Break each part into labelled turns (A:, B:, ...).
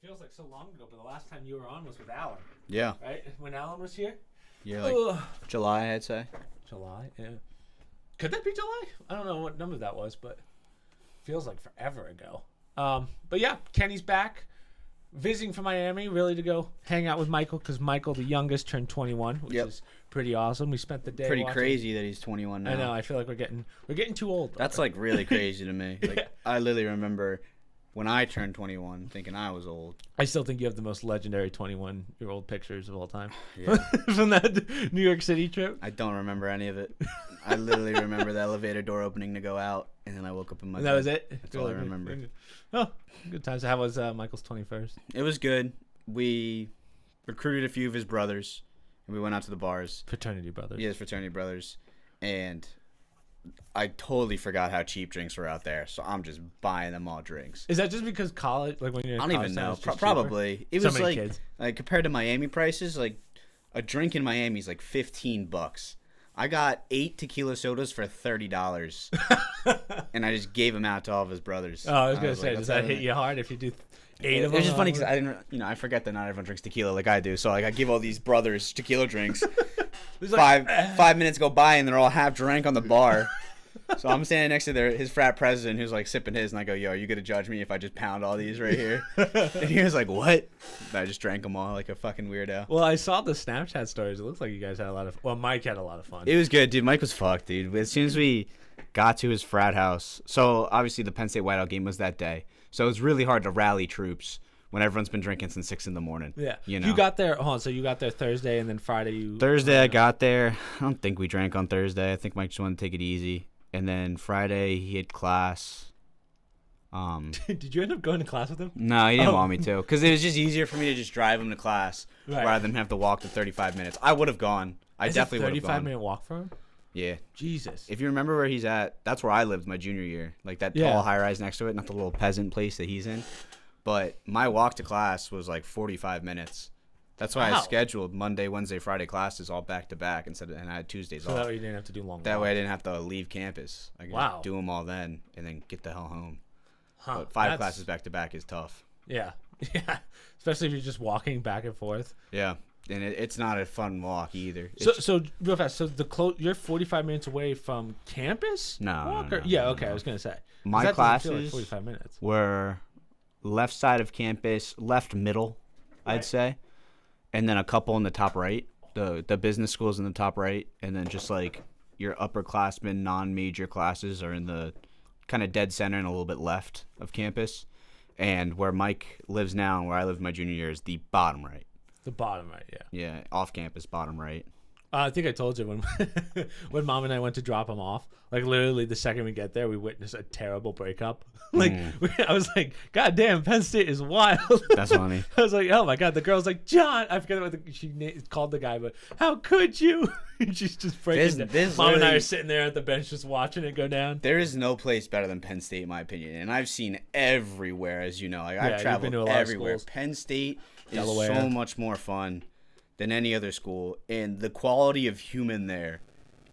A: Feels like so long ago, but the last time you were on was with Alan.
B: Yeah.
A: Right? When Alan was here?
B: Yeah, like July, I'd say.
A: July, yeah. Could that be July? I don't know what number that was, but feels like forever ago. But yeah, Kenny's back, visiting from Miami, really to go hang out with Michael, because Michael, the youngest, turned 21, which is pretty awesome. We spent the day
B: Pretty
A: watching.
B: crazy that he's 21 now.
A: I know. I feel like we're getting too old.
B: That's like really crazy to me. Like I literally remember when I turned 21 thinking I was old.
A: I still think you have the most legendary 21-year-old pictures of all time.
B: Yeah.
A: From that New York City trip.
B: I don't remember any of it. I literally remember the elevator door opening to go out, and then I woke up in my bed.
A: That was it?
B: That's all I remember.
A: Oh, good times. How was Michael's 21st?
B: It was good. We recruited a few of his brothers, and we went out to the bars.
A: Fraternity brothers.
B: Yeah, his fraternity brothers. And I totally forgot how cheap drinks were out there, so I'm just buying them all drinks.
A: Is that just because college, like when you're in
B: I don't even know. Probably. It was like compared to Miami prices, like a drink in Miami is like $15. I got 8 tequila sodas for $30, and I just gave them out to all of his brothers.
A: Oh, I was gonna say, does that hit you hard if you do 8 of them?
B: It's just funny because I didn't, I forget that not everyone drinks tequila like I do. So like I give all these brothers tequila drinks. five minutes go by and they're all half drank on the bar. So I'm standing next to his frat president who's like sipping his, and I go, "Yo, are you gonna judge me if I just pound all these right here?" And he was like, "What?" And I just drank them all like a fucking weirdo.
A: Well, I saw the Snapchat stories. It looks like you guys had a lot of. Well, Mike had a lot of fun.
B: It was good, dude. Mike was fucked, dude. As soon as we got to his frat house, so obviously the Penn State Whiteout game was that day, so it was really hard to rally troops when everyone's been drinking since 6 a.m.
A: Yeah,
B: you know.
A: You got there. Hold on, so you got there Thursday, and then Friday
B: Thursday I got there. I don't think we drank on Thursday. I think Mike just wanted to take it easy. And then Friday he had class.
A: Did you end up going to class with him?
B: No, he didn't want me to, because it was just easier for me to just drive him to class rather than have to walk the 35 minutes. I would have gone. I definitely would have gone.
A: 35-minute walk for him?
B: Yeah.
A: Jesus.
B: If you remember where he's at, that's where I lived my junior year. Like that tall high-rise next to it, not the little peasant place that he's in. But my walk to class was like 45 minutes. That's why I scheduled Monday, Wednesday, Friday classes all back to back and I had Tuesdays off.
A: So that way you didn't have to do long.
B: That way I didn't have to leave campus. I could just do them all then and then get the hell home.
A: Huh.
B: But 5 classes back to back is tough.
A: Yeah, yeah. Especially if you're just walking back and forth.
B: Yeah, and it's not a fun walk either.
A: So real fast. So you're 45 minutes away from campus.
B: No.
A: Yeah. Okay. I was gonna say
B: my classes
A: feel like 45 minutes.
B: Were left side of campus, left middle, I'd say. And then a couple in the top right, the business schools in the top right, and then just like your upperclassmen, non-major classes are in the kind of dead center and a little bit left of campus. And where Mike lives now and where I lived my junior year is the bottom right.
A: The bottom right, yeah.
B: Yeah, off campus, bottom right.
A: I think I told you when Mom and I went to drop him off, like literally the second we get there, we witnessed a terrible breakup. I was like, God damn, Penn State is wild.
B: That's funny.
A: I was like, oh my God. The girl's like, John. I forget what she called the guy, but how could you? She's just breaking down. Mom and I are sitting there at the bench just watching it go down.
B: There is no place better than Penn State, in my opinion. And I've seen everywhere, as you know. Like, I've traveled everywhere. Penn State is so much more fun than any other school, and the quality of human there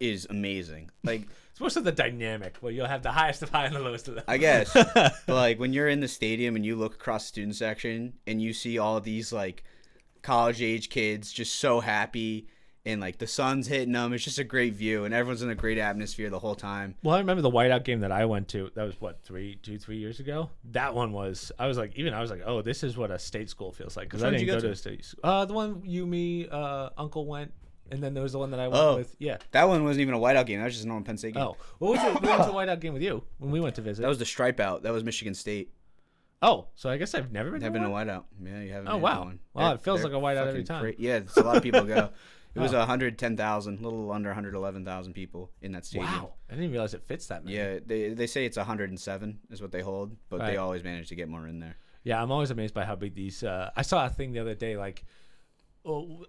B: is amazing. Like,
A: it's most of the dynamic where you'll have the highest of high and the lowest of low.
B: I guess. But like when you're in the stadium and you look across the student section and you see all these like college age kids just so happy and like the sun's hitting them, it's just a great view and everyone's in a great atmosphere the whole time.
A: Well, I remember the whiteout game that I went to. That was what, 3 years ago. That one was. I was like, oh, this is what a state school feels like, because I didn't go to a state school. The one Uncle went, and then there was the one that I went with. Yeah,
B: that one wasn't even a whiteout game. That was just a normal Penn State game.
A: Oh, what was it? We went to a whiteout game with you when we went to visit.
B: That was the stripe out. That was Michigan State.
A: Oh, so I guess I've never been.
B: Never been a whiteout. Yeah, you haven't.
A: Oh wow. One. Well, it feels like a whiteout every time.
B: Yeah, it's a lot of people go. It was 110,000, a little under 111,000 people in that stadium.
A: Wow, I didn't realize it fits that many.
B: Yeah, they say it's 107 is what they hold, but they always manage to get more in there.
A: Yeah, I'm always amazed by how big these. I saw a thing the other day, like,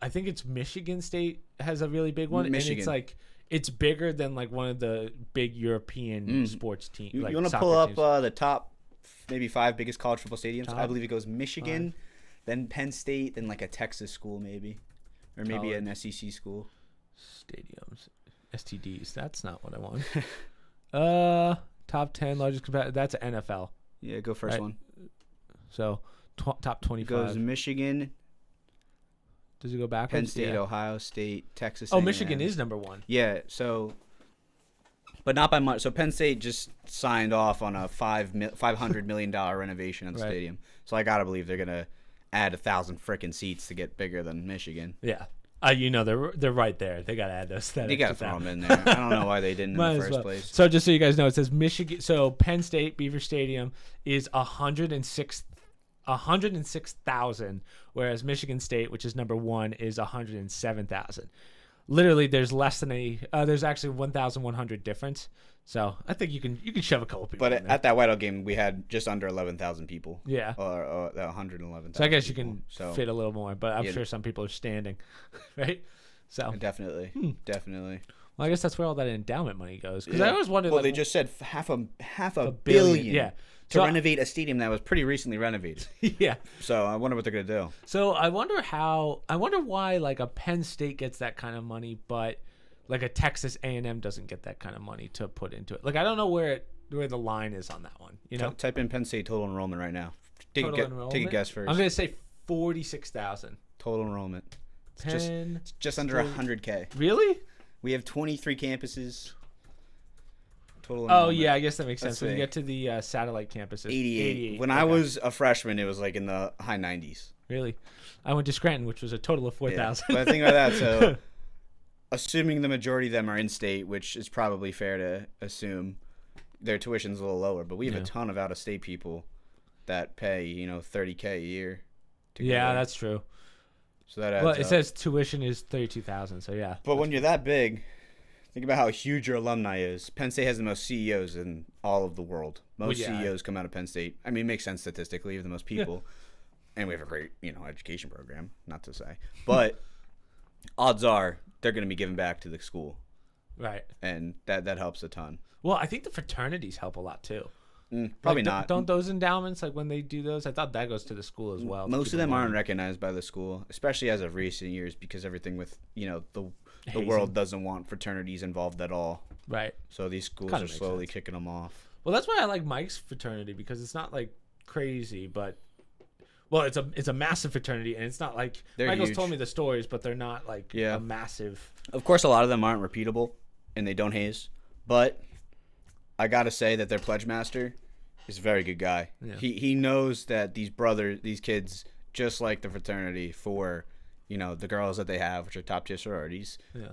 A: I think it's Michigan State has a really big one,
B: Michigan.
A: And it's like it's bigger than like one of the big European sports teams.
B: You
A: like
B: want to pull up the top maybe 5 biggest college football stadiums? I believe it goes Michigan, then Penn State, then like a Texas school maybe. Or maybe an SEC school.
A: Stadiums. STDs. That's not what I want. Top 10 largest competitor. That's NFL.
B: Yeah, go first one.
A: So, top
B: It
A: 25.
B: goes Michigan,
A: Does it go backwards?
B: Penn State,
A: Yeah.
B: Ohio State, Texas.
A: Oh,
B: A&M.
A: Michigan is number 1.
B: Yeah, so, but not by much. So Penn State just signed off on a $500 million renovation of the
A: Right.
B: stadium. So I gotta believe they're gonna add 1,000 frickin' seats to get bigger than Michigan.
A: Yeah. They're right there. They got to add those.
B: They gotta throw them in there. I don't know why they didn't in
A: Might
B: the
A: as
B: first
A: well.
B: place.
A: So just so you guys know, it says Michigan. So Penn State Beaver Stadium is 106,000, whereas Michigan State, which is number 1, is 107,000. Literally, there's less than there's actually 1,100 difference. So I think you can shove a couple people.
B: But
A: in there.
B: at that Whiteout game, we had just under 11,000 people.
A: Yeah.
B: Or 111,000.
A: So I guess you
B: people.
A: can fit a little more, but I'm
B: Yeah.
A: sure some people are standing, right? So
B: Definitely. Definitely.
A: well, I guess that's where all that endowment money goes. Because I always wondered.
B: Well,
A: like,
B: they just said half a
A: billion,
B: billion
A: yeah.
B: to
A: So-
B: renovate a stadium that was pretty recently renovated.
A: yeah.
B: So I wonder what they're going to do.
A: So I wonder why like a Penn State gets that kind of money, but like a Texas A&M doesn't get that kind of money to put into it. Like I don't know where the line is on that one. You know,
B: Type in Penn State total enrollment right now. Take
A: total
B: a
A: enrollment?
B: guess first.
A: I'm gonna say 46,000.
B: Total enrollment. It's
A: Penn
B: just under 100K.
A: Really?
B: We have 23 campuses. Total
A: Oh
B: enrollment.
A: yeah, I guess that makes sense.
B: Let's
A: When you
B: see.
A: get to the satellite campuses,
B: 88. When
A: okay.
B: I was a freshman, it was like in the high 90s.
A: really, I went to Scranton, which was a total of 4,000.
B: Yeah. But think about that. So, assuming the majority of them are in state, which is probably fair to assume, their tuition's a little lower. But we have
A: Yeah.
B: a ton of out-of-state people that pay, $30K a year. To go
A: yeah,
B: there.
A: that's true.
B: So that adds
A: Well, it
B: up.
A: says tuition is 32,000. So yeah.
B: But when you're that big, think about how huge your alumni is. Penn State has the most CEOs in all of the world. Most
A: Well, yeah.
B: CEOs come out of Penn State. I mean, it makes sense statistically. We have the most people. And we have a great, education program, not to say. But odds are they're going to be giving back to the school.
A: Right.
B: And that helps a ton.
A: Well, I think the fraternities help a lot too.
B: Probably
A: Like,
B: not.
A: Don't those endowments, like when they do those, I thought that goes to the school as well.
B: Most of them aren't recognized by the school, especially as of recent years, because everything with, the
A: Hazing.
B: world doesn't want fraternities involved at all.
A: Right.
B: So these schools
A: Kinda
B: are
A: makes
B: slowly
A: sense.
B: kicking them off.
A: Well, that's why I like Mike's fraternity, because it's not like crazy, but it's a massive fraternity, and it's not like
B: They're
A: Michael's
B: huge.
A: told me the stories, but they're not like
B: Yeah.
A: a massive.
B: Of course, a lot of them aren't repeatable, and they don't haze. But I gotta say that their pledge master is a very good guy.
A: Yeah.
B: He knows that these kids, just like the fraternity for, the girls that they have, which are top tier sororities,
A: Yeah.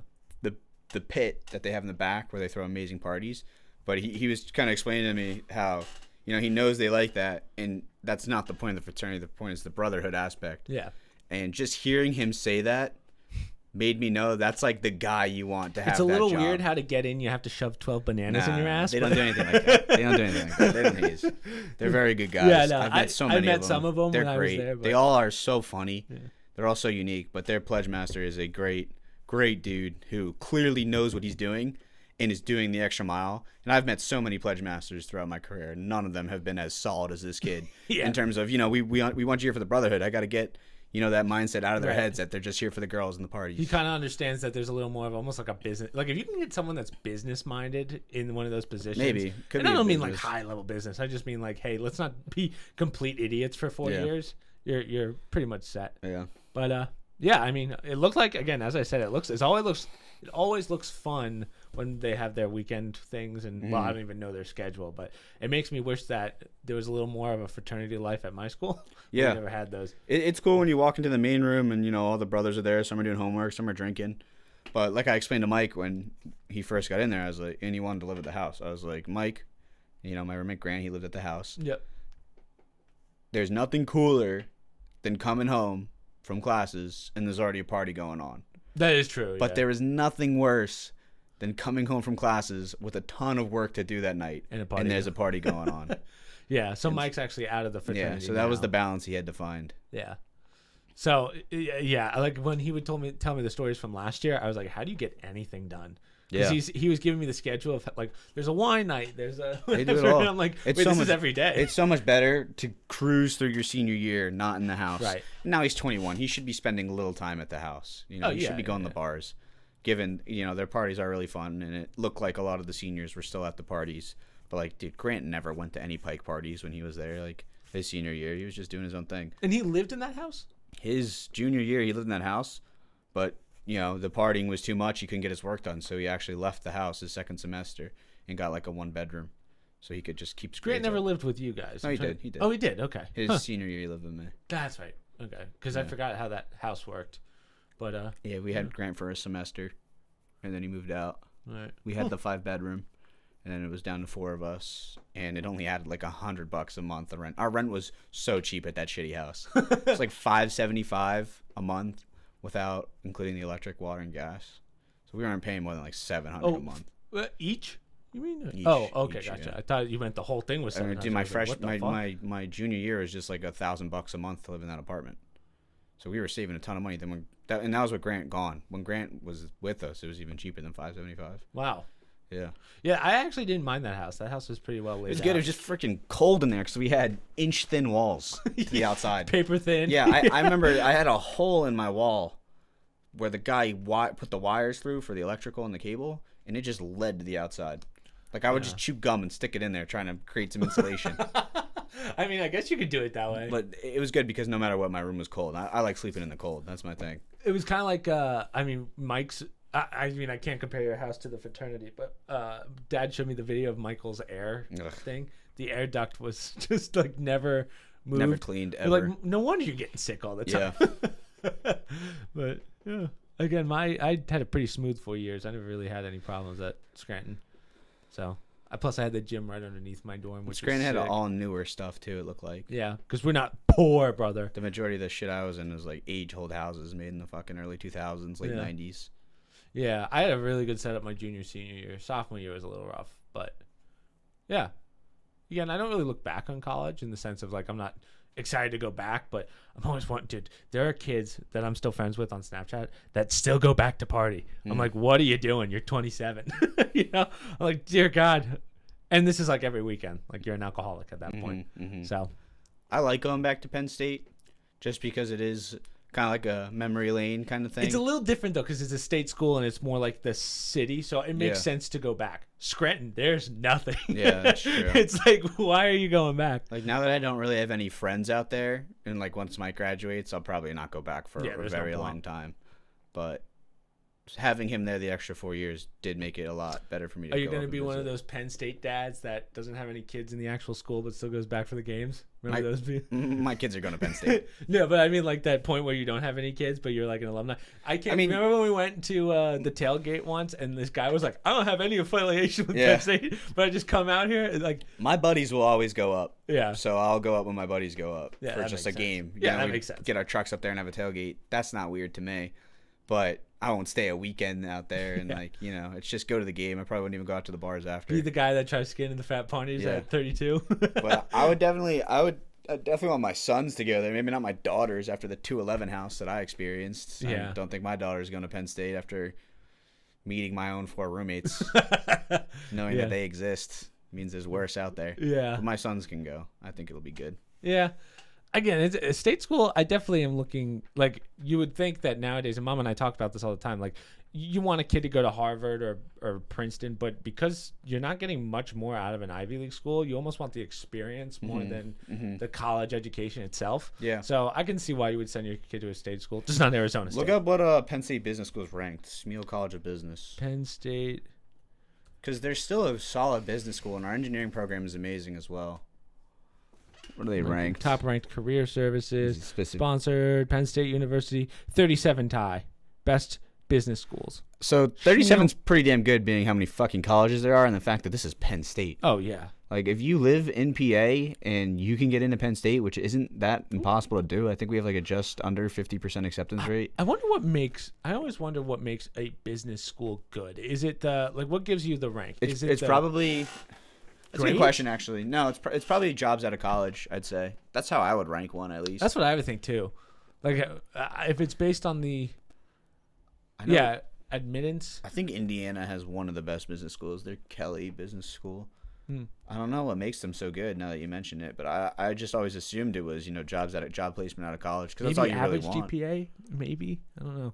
B: the pit that they have in the back where they throw amazing parties. But he was kind of explaining to me how, he knows they like that, and that's not the point of the fraternity. The point is the brotherhood aspect.
A: Yeah.
B: And just hearing him say that made me know that's like the guy you want to have.
A: It's a
B: that
A: little
B: job.
A: weird how to get in. You have to shove 12 bananas in your ass.
B: They
A: but-
B: don't do anything like that. They don't do anything like that. They don't haze. They're very good guys.
A: Yeah, no,
B: I've met so many
A: I met
B: of them.
A: some of them
B: They're
A: when
B: great.
A: I was there. But
B: They all are so funny. Yeah. They're all so unique. But their pledge master is a great dude who clearly knows what he's doing and is doing the extra mile. And I've met so many pledge masters throughout my career. None of them have been as solid as this kid.
A: Yeah.
B: In terms of, we want you here for the brotherhood. I got to get that mindset out of their
A: Right.
B: heads that they're just here for the girls and the parties.
A: he kind of understands that there's a little more of almost like a business. Like if you can get someone that's business minded in one of those positions,
B: Maybe. Could
A: and
B: be
A: I
B: a
A: don't mean like
B: business.
A: high level business. I just mean like, hey, let's not be complete idiots for 4
B: Yeah.
A: years. You're pretty much set.
B: Yeah.
A: But yeah, I mean, it looked like, again, as I said, it always looks fun when they have their weekend things, and well, I don't even know their schedule, but it makes me wish that there was a little more of a fraternity life at my school.
B: Yeah.
A: We never had those.
B: It's cool when you walk into the main room and all the brothers are there. Some are doing homework, some are drinking. But like I explained to Mike when he first got in there, I was like, and he wanted to live at the house. I was like, Mike, my roommate Grant, he lived at the house.
A: Yep.
B: There's nothing cooler than coming home from classes and there's already a party going on.
A: That is true.
B: But
A: yeah.
B: there is nothing worse than coming home from classes with a ton of work to do that night,
A: And a party.
B: and there's a party going on.
A: Yeah, so Mike's actually out of the
B: Yeah,
A: fraternity.
B: so that was
A: now.
B: the balance he had to find.
A: Yeah. So yeah, like when he would tell me the stories from last year, I was like, how do you get anything done?
B: Yeah.
A: Because he was giving me the schedule of like, there's a wine night, there's a
B: They do it
A: whatever,
B: all.
A: and I'm like,
B: It's
A: wait,
B: so
A: this
B: much-
A: is every day.
B: It's so much better to cruise through your senior year, not in the house.
A: Right.
B: Now he's 21. He should be spending a little time at the house. He should be going to the bars. Given, their parties are really fun, and it looked like a lot of the seniors were still at the parties. But, like, dude, Grant never went to any Pike parties when he was there. Like, his senior year. He was just doing his own thing.
A: And he lived in that house?
B: His junior year, he lived in that house, but, you know, the partying was too much. He couldn't get his work done, so he actually left the house his second semester and got like a 1-bedroom, so he could just keep.
A: Grant never lived with you guys.
B: No, he did. He did.
A: Oh, he did. Okay.
B: His senior year, he lived with me.
A: That's right. Okay, because I forgot how that house worked. But
B: yeah, we had Grant for a semester, and then he moved out.
A: Right.
B: We had the 5-bedroom, and then it was down to 4 of us, and it only added like $100 a month of rent. Our rent was so cheap at that shitty house. It's like $575 a month without including the electric, water, and gas. So we weren't paying more than like $700 a month
A: each. You mean?
B: Each,
A: okay,
B: each,
A: gotcha.
B: yeah.
A: I thought you meant the whole thing was $700.
B: Dude, my junior year was just like $1,000 a month to live in that apartment. So we were saving a ton of money. Then and that was with Grant gone. When Grant was with us, it was even cheaper than $575.
A: Wow.
B: Yeah.
A: Yeah, I actually didn't mind that house. That house was pretty well laid out.
B: It was good. It was just freaking cold in there because we had inch-thin walls to the outside.
A: Paper thin.
B: Yeah, I remember I had a hole in my wall where the guy put the wires through for the electrical and the cable, and it just led to the outside. Like, I would just chew gum and stick it in there trying to create some insulation.
A: I mean, I guess you could do it that way.
B: But it was good because no matter what, my room was cold. I like sleeping in the cold. That's my thing.
A: It was kind of like, I mean, Mike's... I mean, I can't compare your house to the fraternity, but Dad showed me the video of Michael's air thing. The air duct was just, like, never moved.
B: Never cleaned, ever.
A: Like, no wonder you're getting sick all the time. Yeah. But, yeah. Again, I had a pretty smooth 4 years. I never really had any problems at Scranton. So, plus I had the gym right underneath my dorm, which
B: Scranton had
A: sick.
B: all newer stuff too. It looked like.
A: Yeah, because we're not poor, brother.
B: The majority of the shit I was in was like age-old houses made in the fucking early 2000s, late 90s.
A: Yeah, I had a really good setup my junior, senior year. Sophomore year was a little rough, but yeah. Again, I don't really look back on college in the sense of like I'm not excited to go back, but I'm always wanting to. There are kids that I'm still friends with on Snapchat that still go back to party. I'm like, what are you doing? You're 27. You know, I'm like, dear God. And this is like every weekend. Like you're an alcoholic at that point. So
B: I like going back to Penn State just because it is kind of like a memory lane kind of thing.
A: It's a little different though because it's a state school and it's more like the city, so it makes sense to go back. Scranton, there's nothing.
B: Yeah, that's true.
A: It's like, why are you going back?
B: Like now that I don't really have any friends out there, and like once Mike graduates, I'll probably not go back for a very long time. But having him there the extra 4 years did make it a lot better for me to
A: Are you
B: going
A: to be one of those Penn State dads that doesn't have any kids in the actual school but still goes back for the games? Remember those people?
B: My kids are going to Penn State.
A: No, but I mean like that point where you don't have any kids but you're like an alumni. I remember when we went to the tailgate once and this guy was like, I don't have any affiliation with Penn State, but I just come out here. Like
B: my buddies will always go up.
A: Yeah.
B: So I'll go up when my buddies go up for just a game.
A: Yeah, that makes sense.
B: Get our trucks up there and have a tailgate. That's not weird to me. But I won't stay a weekend out there and it's just go to the game. I probably wouldn't even go out to the bars after.
A: Be the guy that tries to get in the frat parties at 32.
B: But I would definitely want my sons to go there. Maybe not my daughters after the 211 house that I experienced.
A: Yeah.
B: I don't think my daughter's going to Penn State after meeting my own 4 roommates. Knowing that they exist means there's worse out there.
A: Yeah.
B: But my sons can go. I think it'll be good.
A: Yeah. Again, it's a state school. I definitely am looking like you would think that nowadays, and Mom and I talk about this all the time. Like, you want a kid to go to Harvard or Princeton, but because you're not getting much more out of an Ivy League school, you almost want the experience more than the college education itself.
B: Yeah.
A: So I can see why you would send your kid to a state school, just not Arizona State.
B: Look up what Penn State Business School is ranked. Smeal College of Business.
A: Penn State.
B: Because they're still a solid business school, and our engineering program is amazing as well. What are they ranked?
A: Top ranked career services. Sponsored Penn State University. 37 tie. Best business schools.
B: So 37's pretty damn good, being how many fucking colleges there are, and the fact that this is Penn State.
A: Oh yeah.
B: Like if you live in PA and you can get into Penn State, which isn't that impossible to do. I think we have like a just under 50% acceptance rate.
A: I always wonder what makes a business school good. Is it what gives you the rank?
B: It's probably. That's a good question, actually. No, it's probably jobs out of college, I'd say. That's how I would rank one, at least.
A: That's what I would think, too. Like, if it's based on the... admittance.
B: I think Indiana has one of the best business schools. They're Kelly Business School. I don't know what makes them so good now that you mention it, but I just always assumed it was, job placement out of college, because that's all you really want.
A: Average GPA, maybe? I don't know.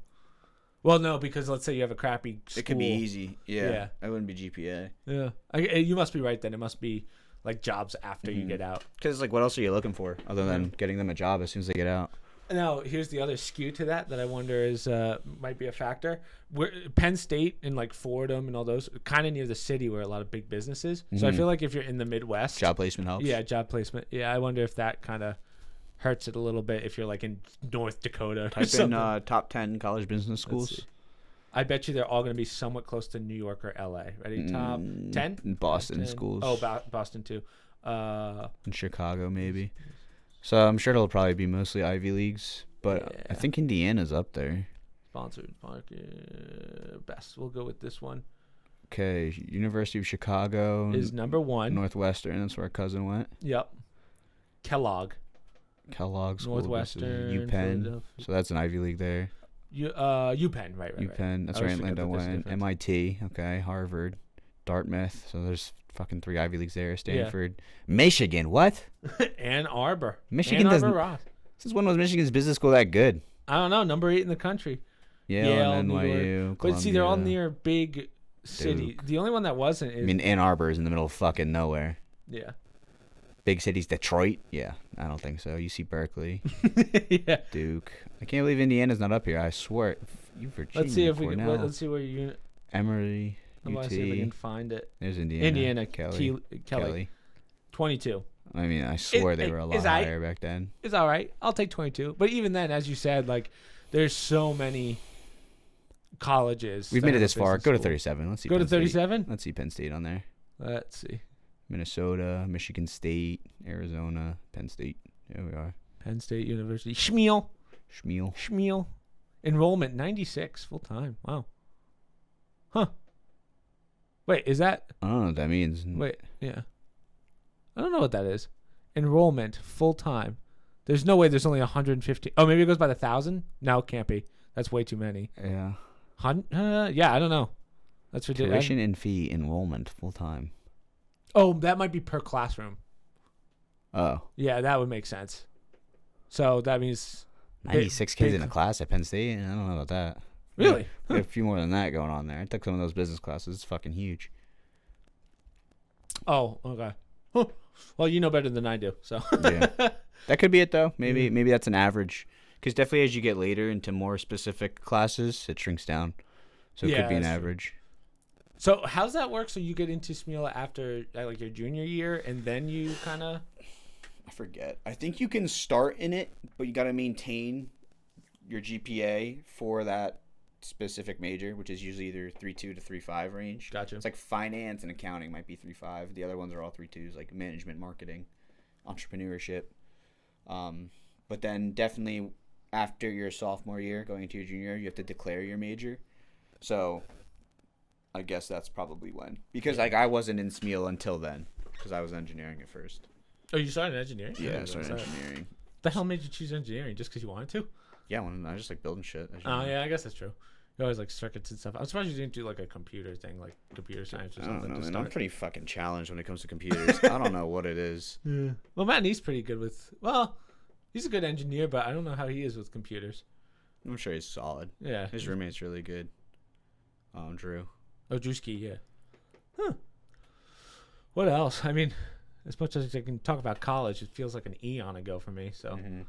A: Well, no, because let's say you have a crappy school.
B: It could be easy. Yeah. It wouldn't be GPA.
A: Yeah. You must be right then. It must be like jobs after you get out.
B: Because like, what else are you looking for other than getting them a job as soon as they get out?
A: Now, here's the other skew to that I wonder is might be a factor. Penn State and like Fordham and all those kind of near the city where a lot of big businesses. So I feel like if you're in the Midwest,
B: Job placement helps.
A: Yeah, job placement. Yeah, I wonder if that kind of hurts it a little bit if you're like in North Dakota.
B: Type in top 10 college business schools.
A: I bet you they're all going to be somewhat close to New York or LA. Ready? Top 10?
B: Boston
A: 10.
B: schools.
A: Oh, Boston too.
B: In Chicago maybe. So I'm sure it'll probably be mostly Ivy Leagues, but I think Indiana's up there.
A: Sponsored market best. We'll go with this one.
B: Okay, University of Chicago
A: is number 1.
B: Northwestern. That's where our cousin went.
A: Yep. Kellogg
B: School.
A: Northwestern.
B: UPenn. So that's an Ivy League there.
A: UPenn, right.
B: UPenn. That's where Orlando went. MIT. Okay, Harvard, Dartmouth. So there's fucking 3 Ivy Leagues there. Stanford, Michigan. What?
A: Ann Arbor.
B: Michigan doesn't. Since when was Michigan's business school that good?
A: I don't know. Number 8 in the country.
B: Yale and NYU.
A: But see, they're all near big city.
B: Duke.
A: The only one that wasn't is.
B: I mean, Ann Arbor is in the middle of fucking nowhere.
A: Yeah.
B: Big cities, Detroit. Yeah, I don't think so. UC Berkeley.
A: Yeah.
B: Duke. I can't believe Indiana's not up here. I swear. You Virginia.
A: Let's see if we
B: Cornell.
A: can. Let's see where you.
B: Emory.
A: I'm gonna see if we can find it.
B: There's Indiana.
A: Kelly. 22.
B: I mean, I swear they were a lot higher back then.
A: It's all right. I'll take 22. But even then, as you said, like, there's so many colleges.
B: We've made it this far. Go to 37. Let's see.
A: Go to 37.
B: Let's see Penn State on there.
A: Let's see.
B: Minnesota, Michigan State, Arizona, Penn State. There we are.
A: Penn State University. Schmiel. Enrollment 96 full time. Wow. Huh. Wait, is that?
B: I don't know what that means.
A: Wait, yeah. I don't know what that is. Enrollment full time. There's no way there's only 150. Oh, maybe it goes by the 1,000? No, it can't be. That's way too many.
B: Yeah.
A: Yeah, I don't know. That's ridiculous.
B: Tuition and fee enrollment full time.
A: Oh, that might be per classroom.
B: Oh.
A: Yeah, that would make sense. So that means
B: 96 kids in a class at Penn State? I don't know about that.
A: Really?
B: We have a few more than that going on there. I took some of those business classes. It's fucking huge.
A: Oh, okay. Huh. Well, you know better than I do, so.
B: Yeah. That could be it, though. Maybe that's an average. Because definitely as you get later into more specific classes, it shrinks down. So it could be an average.
A: So how's that work? So you get into Smela after like your junior year, and then you kind of...
B: I forget. I think you can start in it, but you got to maintain your GPA for that specific major, which is usually either 3.2 to 3.5 range.
A: Gotcha.
B: It's like finance and accounting might be 3.5. The other ones are all 3.2s, like management, marketing, entrepreneurship. But then definitely after your sophomore year, going into your junior year, you have to declare your major. So I guess that's probably when. Because like I wasn't in SMEAL until then, because I was engineering at first.
A: Oh, you started engineering?
B: Yeah, I started engineering.
A: The hell made you choose engineering? Just because you wanted to?
B: Yeah, I just like building shit.
A: Oh, yeah, I guess that's true. You always like circuits and stuff. I'm surprised you didn't do like a computer thing, like computer science or something.
B: I don't know, man. I'm pretty fucking challenged when it comes to computers. I don't know what it is.
A: Yeah. Well, Matt Nee's pretty good with. Well, he's a good engineer, but I don't know how he is with computers.
B: I'm sure he's solid.
A: Yeah.
B: His roommate's really good. Drew.
A: Oh, Drewski, yeah. Huh. What else? I mean, as much as I can talk about college, it feels like an eon ago for me. So.
B: Mm-hmm.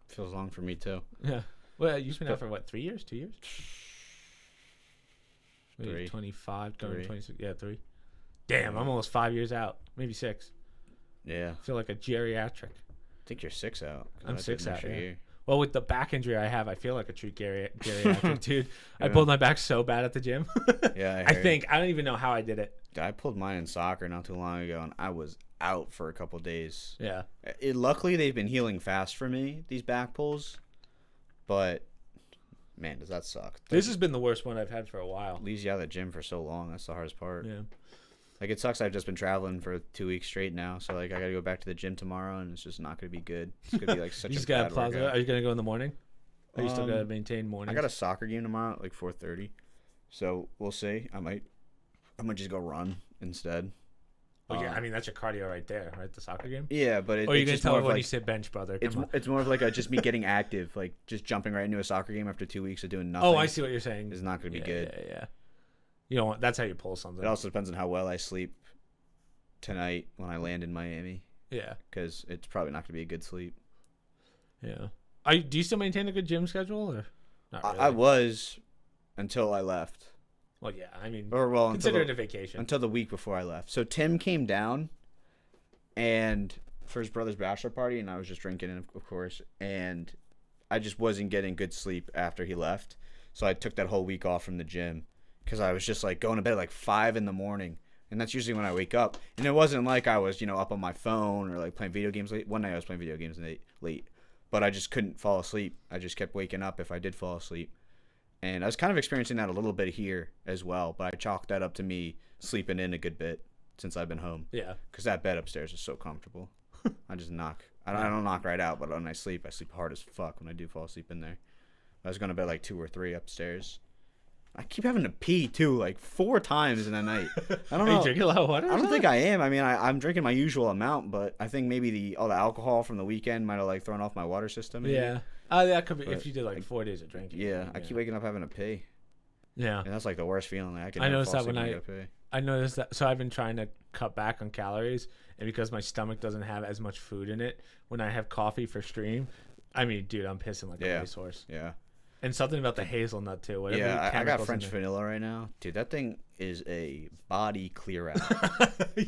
B: Feels long for me too.
A: Yeah. Well, you've been out for what, 3 years? 2 years?
B: 3.
A: 25, going 26. Yeah, 3. Damn, I'm almost 5 years out. Maybe 6.
B: Yeah.
A: I feel like a geriatric.
B: I think you're 6 out.
A: I'm 6 out. Yeah.
B: Year.
A: Well, with the back injury I have, I feel like a true geriatric, dude. Yeah. I pulled my back so bad at the gym.
B: Yeah,
A: I think. I don't even know how I did it.
B: I pulled mine in soccer not too long ago, and I was out for a couple days.
A: Yeah.
B: Luckily, they've been healing fast for me, these back pulls. But, man, does that suck.
A: This has been the worst one I've had for a while.
B: Leaves you out of the gym for so long. That's the hardest part.
A: Yeah.
B: Like, it sucks. I've just been traveling for 2 weeks straight now. So, like, I got to go back to the gym tomorrow, and it's just not going to be good. It's going to be, like, such a bad workout.
A: Are you going to go in the morning? Or you still got to maintain mornings?
B: I got a soccer game tomorrow at, like, 4:30. So, we'll see. I might just go run instead.
A: Oh, yeah. I mean, that's your cardio right there, right? The soccer game?
B: Yeah, but
A: Or are you going to tell me when you sit bench, brother?
B: It's more of like just me getting active, like just jumping right into a soccer game after 2 weeks of doing nothing.
A: Oh, I see what you're saying.
B: Is not going to be good.
A: Yeah. You know, that's how you pull something.
B: It also depends on how well I sleep tonight when I land in Miami.
A: Yeah.
B: Because it's probably not going to be a good sleep.
A: Yeah. Do you still maintain a good gym schedule or not really?
B: I was until I left.
A: Well, yeah. I mean,
B: Well,
A: consider it a vacation.
B: Until the week before I left. So Tim came down and for his brother's bachelor party, and I was just drinking, of course, and I just wasn't getting good sleep after he left. So I took that whole week off from the gym because I was just like going to bed at like 5 in the morning. And that's usually when I wake up. And it wasn't like I was, up on my phone or like playing video games late. One night I was playing video games late. But I just couldn't fall asleep. I just kept waking up if I did fall asleep. And I was kind of experiencing that a little bit here as well. But I chalked that up to me sleeping in a good bit since I've been home.
A: Yeah.
B: Because that bed upstairs is so comfortable. I just knock. I don't knock right out, but when I sleep hard as fuck when I do fall asleep in there. I was going to bed like 2 or 3 upstairs. I keep having to pee too, like 4 times in a night. I don't know.
A: Are you drinking a lot of water?
B: I don't think I am. I mean, I'm drinking my usual amount, but I think maybe all the alcohol from the weekend might have like thrown off my water system. Maybe.
A: Yeah. That could be
B: But
A: if you did like 4 days of drinking.
B: Yeah, I keep waking up having to pee.
A: Yeah.
B: And that's like the worst feeling. I
A: noticed that when
B: I pee.
A: I noticed that. So I've been trying to cut back on calories, and because my stomach doesn't have as much food in it, when I have coffee for stream, I mean, dude, I'm pissing like a racehorse.
B: Yeah.
A: And something about the hazelnut too. Whatever.
B: Yeah, I got French vanilla right now, dude. That thing is a body clear out.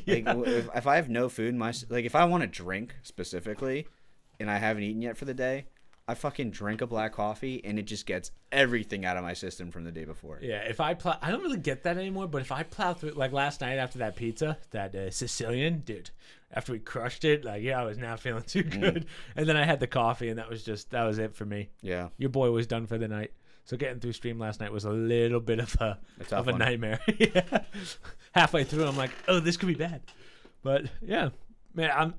A: Yeah.
B: Like if I have no food, if I want to drink specifically, and I haven't eaten yet for the day, I fucking drink a black coffee, and it just gets everything out of my system from the day before.
A: Yeah, if I plow, I don't really get that anymore. But if I plow through, like last night after that pizza, that Sicilian, dude, after we crushed it, like I was not feeling too good. And then I had the coffee, and that was it for me.
B: Yeah,
A: your boy was done for the night. So getting through stream last night was a little bit of a nightmare. Yeah. Halfway through, I'm like, oh, this could be bad. But yeah, man,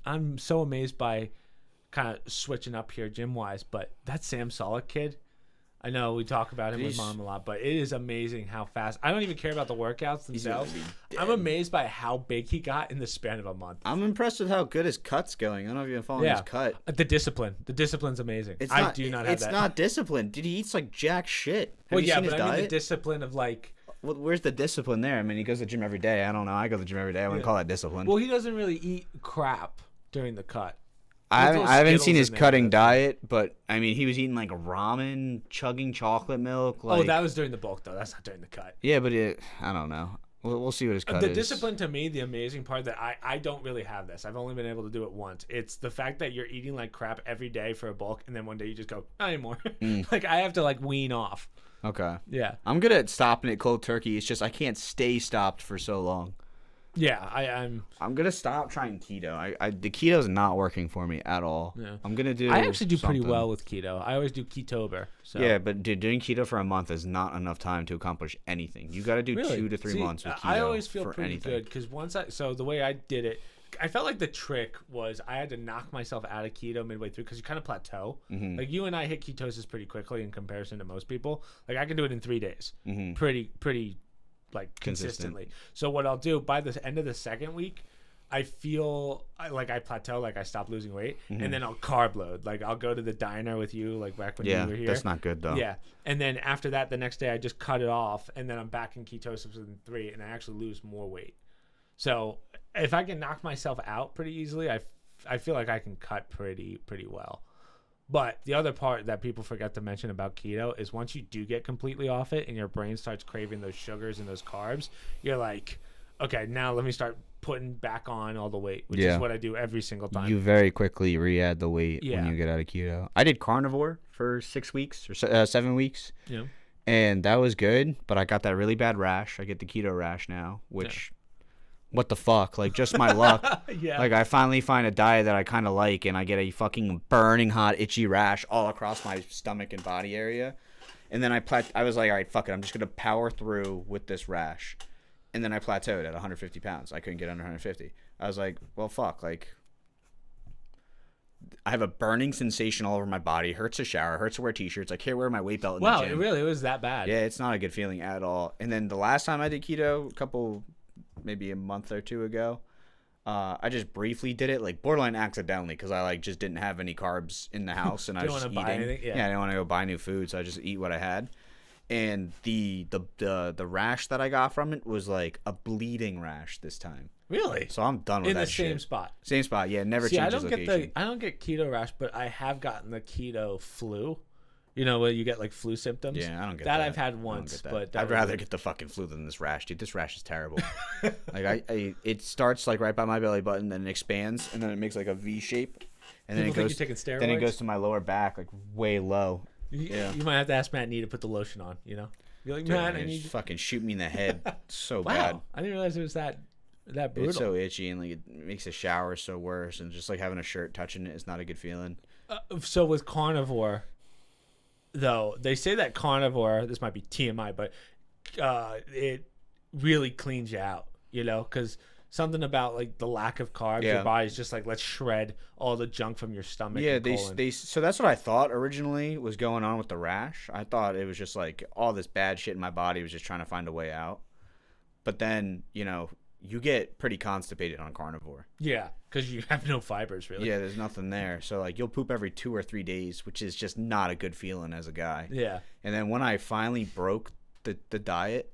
A: I'm so amazed by kind of switching up here gym wise. But that Sam Solid kid, I know we talk about him with Mom a lot, but it is amazing how fast. I don't even care about the workouts themselves. I'm amazed by how big he got in the span of a month.
B: I'm impressed with how good his cut's going. I don't know if you've been following his cut.
A: The discipline's amazing. I do not have that.
B: It's not discipline. Dude, he eats like jack shit. Have you seen his
A: I
B: diet?
A: mean the discipline of like.
B: Well, where's the discipline there? I mean, he goes to the gym every day. I don't know. I go to the gym every day. I wouldn't call that discipline.
A: Well, he doesn't really eat crap during the cut.
B: I haven't seen his cutting diet, but I mean, he was eating like ramen, chugging chocolate milk. Like,
A: that was during the bulk, though. That's not during the cut.
B: Yeah, but I don't know. We'll see what his cut is.
A: The discipline, to me, the amazing part that I don't really have this. I've only been able to do it once. It's the fact that you're eating like crap every day for a bulk, and then one day you just go, not anymore. Like, I have to like wean off.
B: Okay.
A: Yeah.
B: I'm good at stopping it cold turkey. It's just I can't stay stopped for so long.
A: Yeah,
B: I'm gonna stop trying keto. The keto's not working for me at all.
A: Yeah.
B: I'm gonna do.
A: I actually do
B: something.
A: pretty well with keto. I always do Ketober. So.
B: Yeah, but dude, doing keto for a month is not enough time to accomplish anything. You got to do
A: really?
B: 2 to 3 months with keto.
A: I always feel
B: for
A: pretty
B: anything.
A: good because the way I did it, I felt like the trick was I had to knock myself out of keto midway through because you kind of plateau.
B: Mm-hmm.
A: Like you and I hit ketosis pretty quickly in comparison to most people. Like I can do it in 3 days,
B: Mm-hmm.
A: pretty. Like consistently. So what I'll do by the end of the second week, I feel like I plateau, like I stop losing weight, and then I'll carb load. Like I'll go to the diner with you, like back when you were here.
B: That's not good though.
A: Yeah, and then after that, the next day I just cut it off, and then I'm back in ketosis within 3, and I actually lose more weight. So if I can knock myself out pretty easily, I feel like I can cut pretty well. But the other part that people forget to mention about keto is once you do get completely off it and your brain starts craving those sugars and those carbs, you're like, okay, now let me start putting back on all the weight, which is what I do every single time.
B: You very quickly re-add the weight when you get out of keto. I did carnivore for 6 weeks or 7 weeks.
A: Yeah.
B: And that was good, but I got that really bad rash. I get the keto rash now, which... What the fuck? Like, just my luck.
A: Yeah.
B: Like, I finally find a diet that I kind of like, and I get a fucking burning hot, itchy rash all across my stomach and body area. And then I was like, all right, fuck it. I'm just going to power through with this rash. And then I plateaued at 150 pounds. I couldn't get under 150. I was like, well, fuck. Like, I have a burning sensation all over my body. Hurts to shower. Hurts to wear T-shirts. I can't wear my weight belt in the gym.
A: Wow, it was that bad.
B: Yeah, it's not a good feeling at all. And then the last time I did keto, maybe a month or 2 ago, I just briefly did it, like borderline accidentally, because I like just didn't have any carbs in the house, and I was just eating. I didn't want to go buy new food, so I just eat what I had. And the rash that I got from it was like a bleeding rash this time.
A: Really?
B: So I'm done with
A: In
B: that
A: the same
B: shit.
A: spot.
B: Same spot. Yeah, never
A: See,
B: changes location.
A: I don't get keto rash, but I have gotten the keto flu. You know, where you get like flu symptoms.
B: Yeah, I don't get
A: that.
B: that.
A: I've had
B: I don't
A: once,
B: get that.
A: but
B: I'd rather get the fucking flu than this rash, dude. This rash is terrible. Like it starts like right by my belly button, then it expands, and then it makes like a V shape, and then
A: People
B: it
A: think
B: goes.
A: you're taking steroids.
B: Then it goes to my lower back, like way low.
A: You might have to ask Matt Nee to put the lotion on. You know, you're like,
B: Dude,
A: Matt, I
B: just
A: need.
B: fucking shoot me in the head. So
A: Wow,
B: bad.
A: I didn't realize it was that brutal.
B: It's so itchy, and like it makes the shower so worse, and just like having a shirt touching it is not a good feeling.
A: So with carnivore, though, they say that carnivore, this might be TMI, but it really cleans you out, you know, because something about like the lack of carbs, your body's just like, let's shred all the junk from your stomach.
B: Yeah,
A: and colon.
B: so that's what I thought originally was going on with the rash. I thought it was just like all this bad shit in my body was just trying to find a way out. But then, you know, you get pretty constipated on carnivore.
A: Yeah, because you have no fibers, really.
B: Yeah, there's nothing there. So, like, you'll poop every 2 or 3 days, which is just not a good feeling as a guy.
A: Yeah.
B: And then when I finally broke the diet,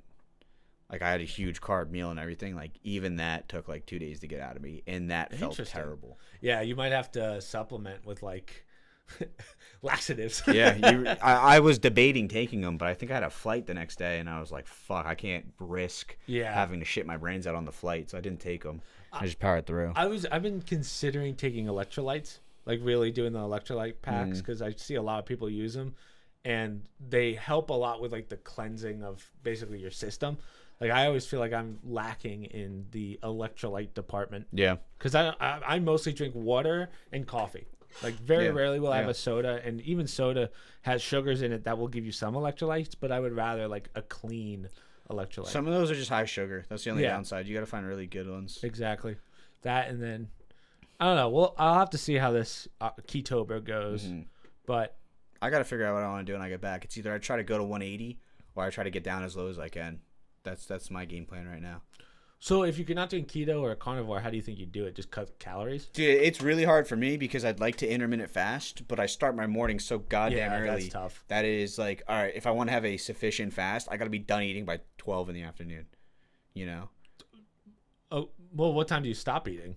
B: like, I had a huge carb meal and everything. Like, even that took, like, 2 days to get out of me. And that felt terrible.
A: Yeah, you might have to supplement with, like, laxatives.
B: Yeah, I was debating taking them, but I think I had a flight the next day, and I was like, fuck, I can't risk having to shit my brains out on the flight, so I didn't take them. I just powered through.
A: I've been considering taking electrolytes, like really doing the electrolyte packs, because I see a lot of people use them, and they help a lot with like the cleansing of basically your system. Like I always feel like I'm lacking in the electrolyte department.
B: Yeah,
A: because I mostly drink water and coffee. Like very rarely will I have a soda, and even soda has sugars in it that will give you some electrolytes, but I would rather like a clean electrolyte.
B: Some of those are just high sugar. That's the only downside. You got to find really good ones.
A: Exactly. That, and then I don't know. Well, I'll have to see how this Ketober goes, but
B: I got to figure out what I want to do when I get back. It's either I try to go to 180 or I try to get down as low as I can. That's my game plan right now.
A: So if you're not doing keto or carnivore, how do you think you do it? Just cut calories?
B: Dude, it's really hard for me because I'd like to intermittent fast, but I start my morning so goddamn early.
A: That's tough.
B: That is like, all right, if I want to have a sufficient fast, I got to be done eating by 12 in the afternoon, you know?
A: Oh, well, what time do you stop eating?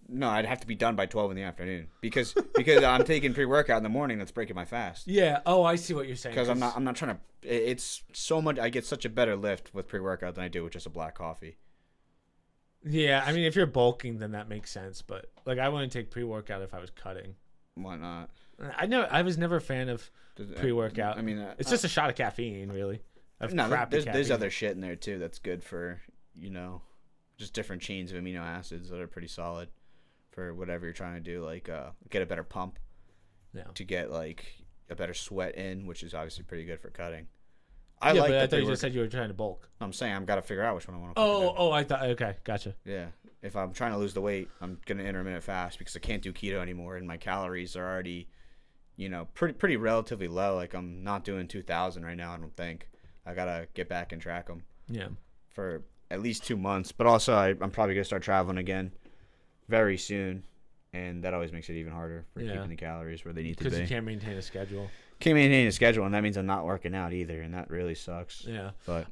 B: No, I'd have to be done by 12 in the afternoon because I'm taking pre-workout in the morning that's breaking my fast.
A: Yeah. Oh, I see what you're saying.
B: Because I'm not trying to. It's so much. I get such a better lift with pre-workout than I do with just a black coffee.
A: Yeah, I mean, if you're bulking, then that makes sense. But like, I wouldn't take pre-workout if I was cutting.
B: Why not?
A: I was never a fan of pre-workout.
B: I mean,
A: it's just a shot of caffeine, really.
B: There's other shit in there too that's good for just different chains of amino acids that are pretty solid for whatever you're trying to do, like get a better pump to get like a better sweat in, which is obviously pretty good for cutting.
A: But I thought you just said you were trying to bulk.
B: I'm saying I've got to figure out which one I want to
A: Oh, I thought, okay, gotcha.
B: Yeah, if I'm trying to lose the weight, I'm going to intermittent fast because I can't do keto anymore, and my calories are already, pretty relatively low. Like I'm not doing 2,000 right now, I don't think. I got to get back and track them. Yeah. For at least 2 months, but also I'm probably gonna start traveling again very soon, and that always makes it even harder for keeping the calories where they need to be.
A: Because you can't maintain a schedule.
B: Can't maintain a schedule, and that means I'm not working out either, and that really sucks.
A: Yeah,
B: but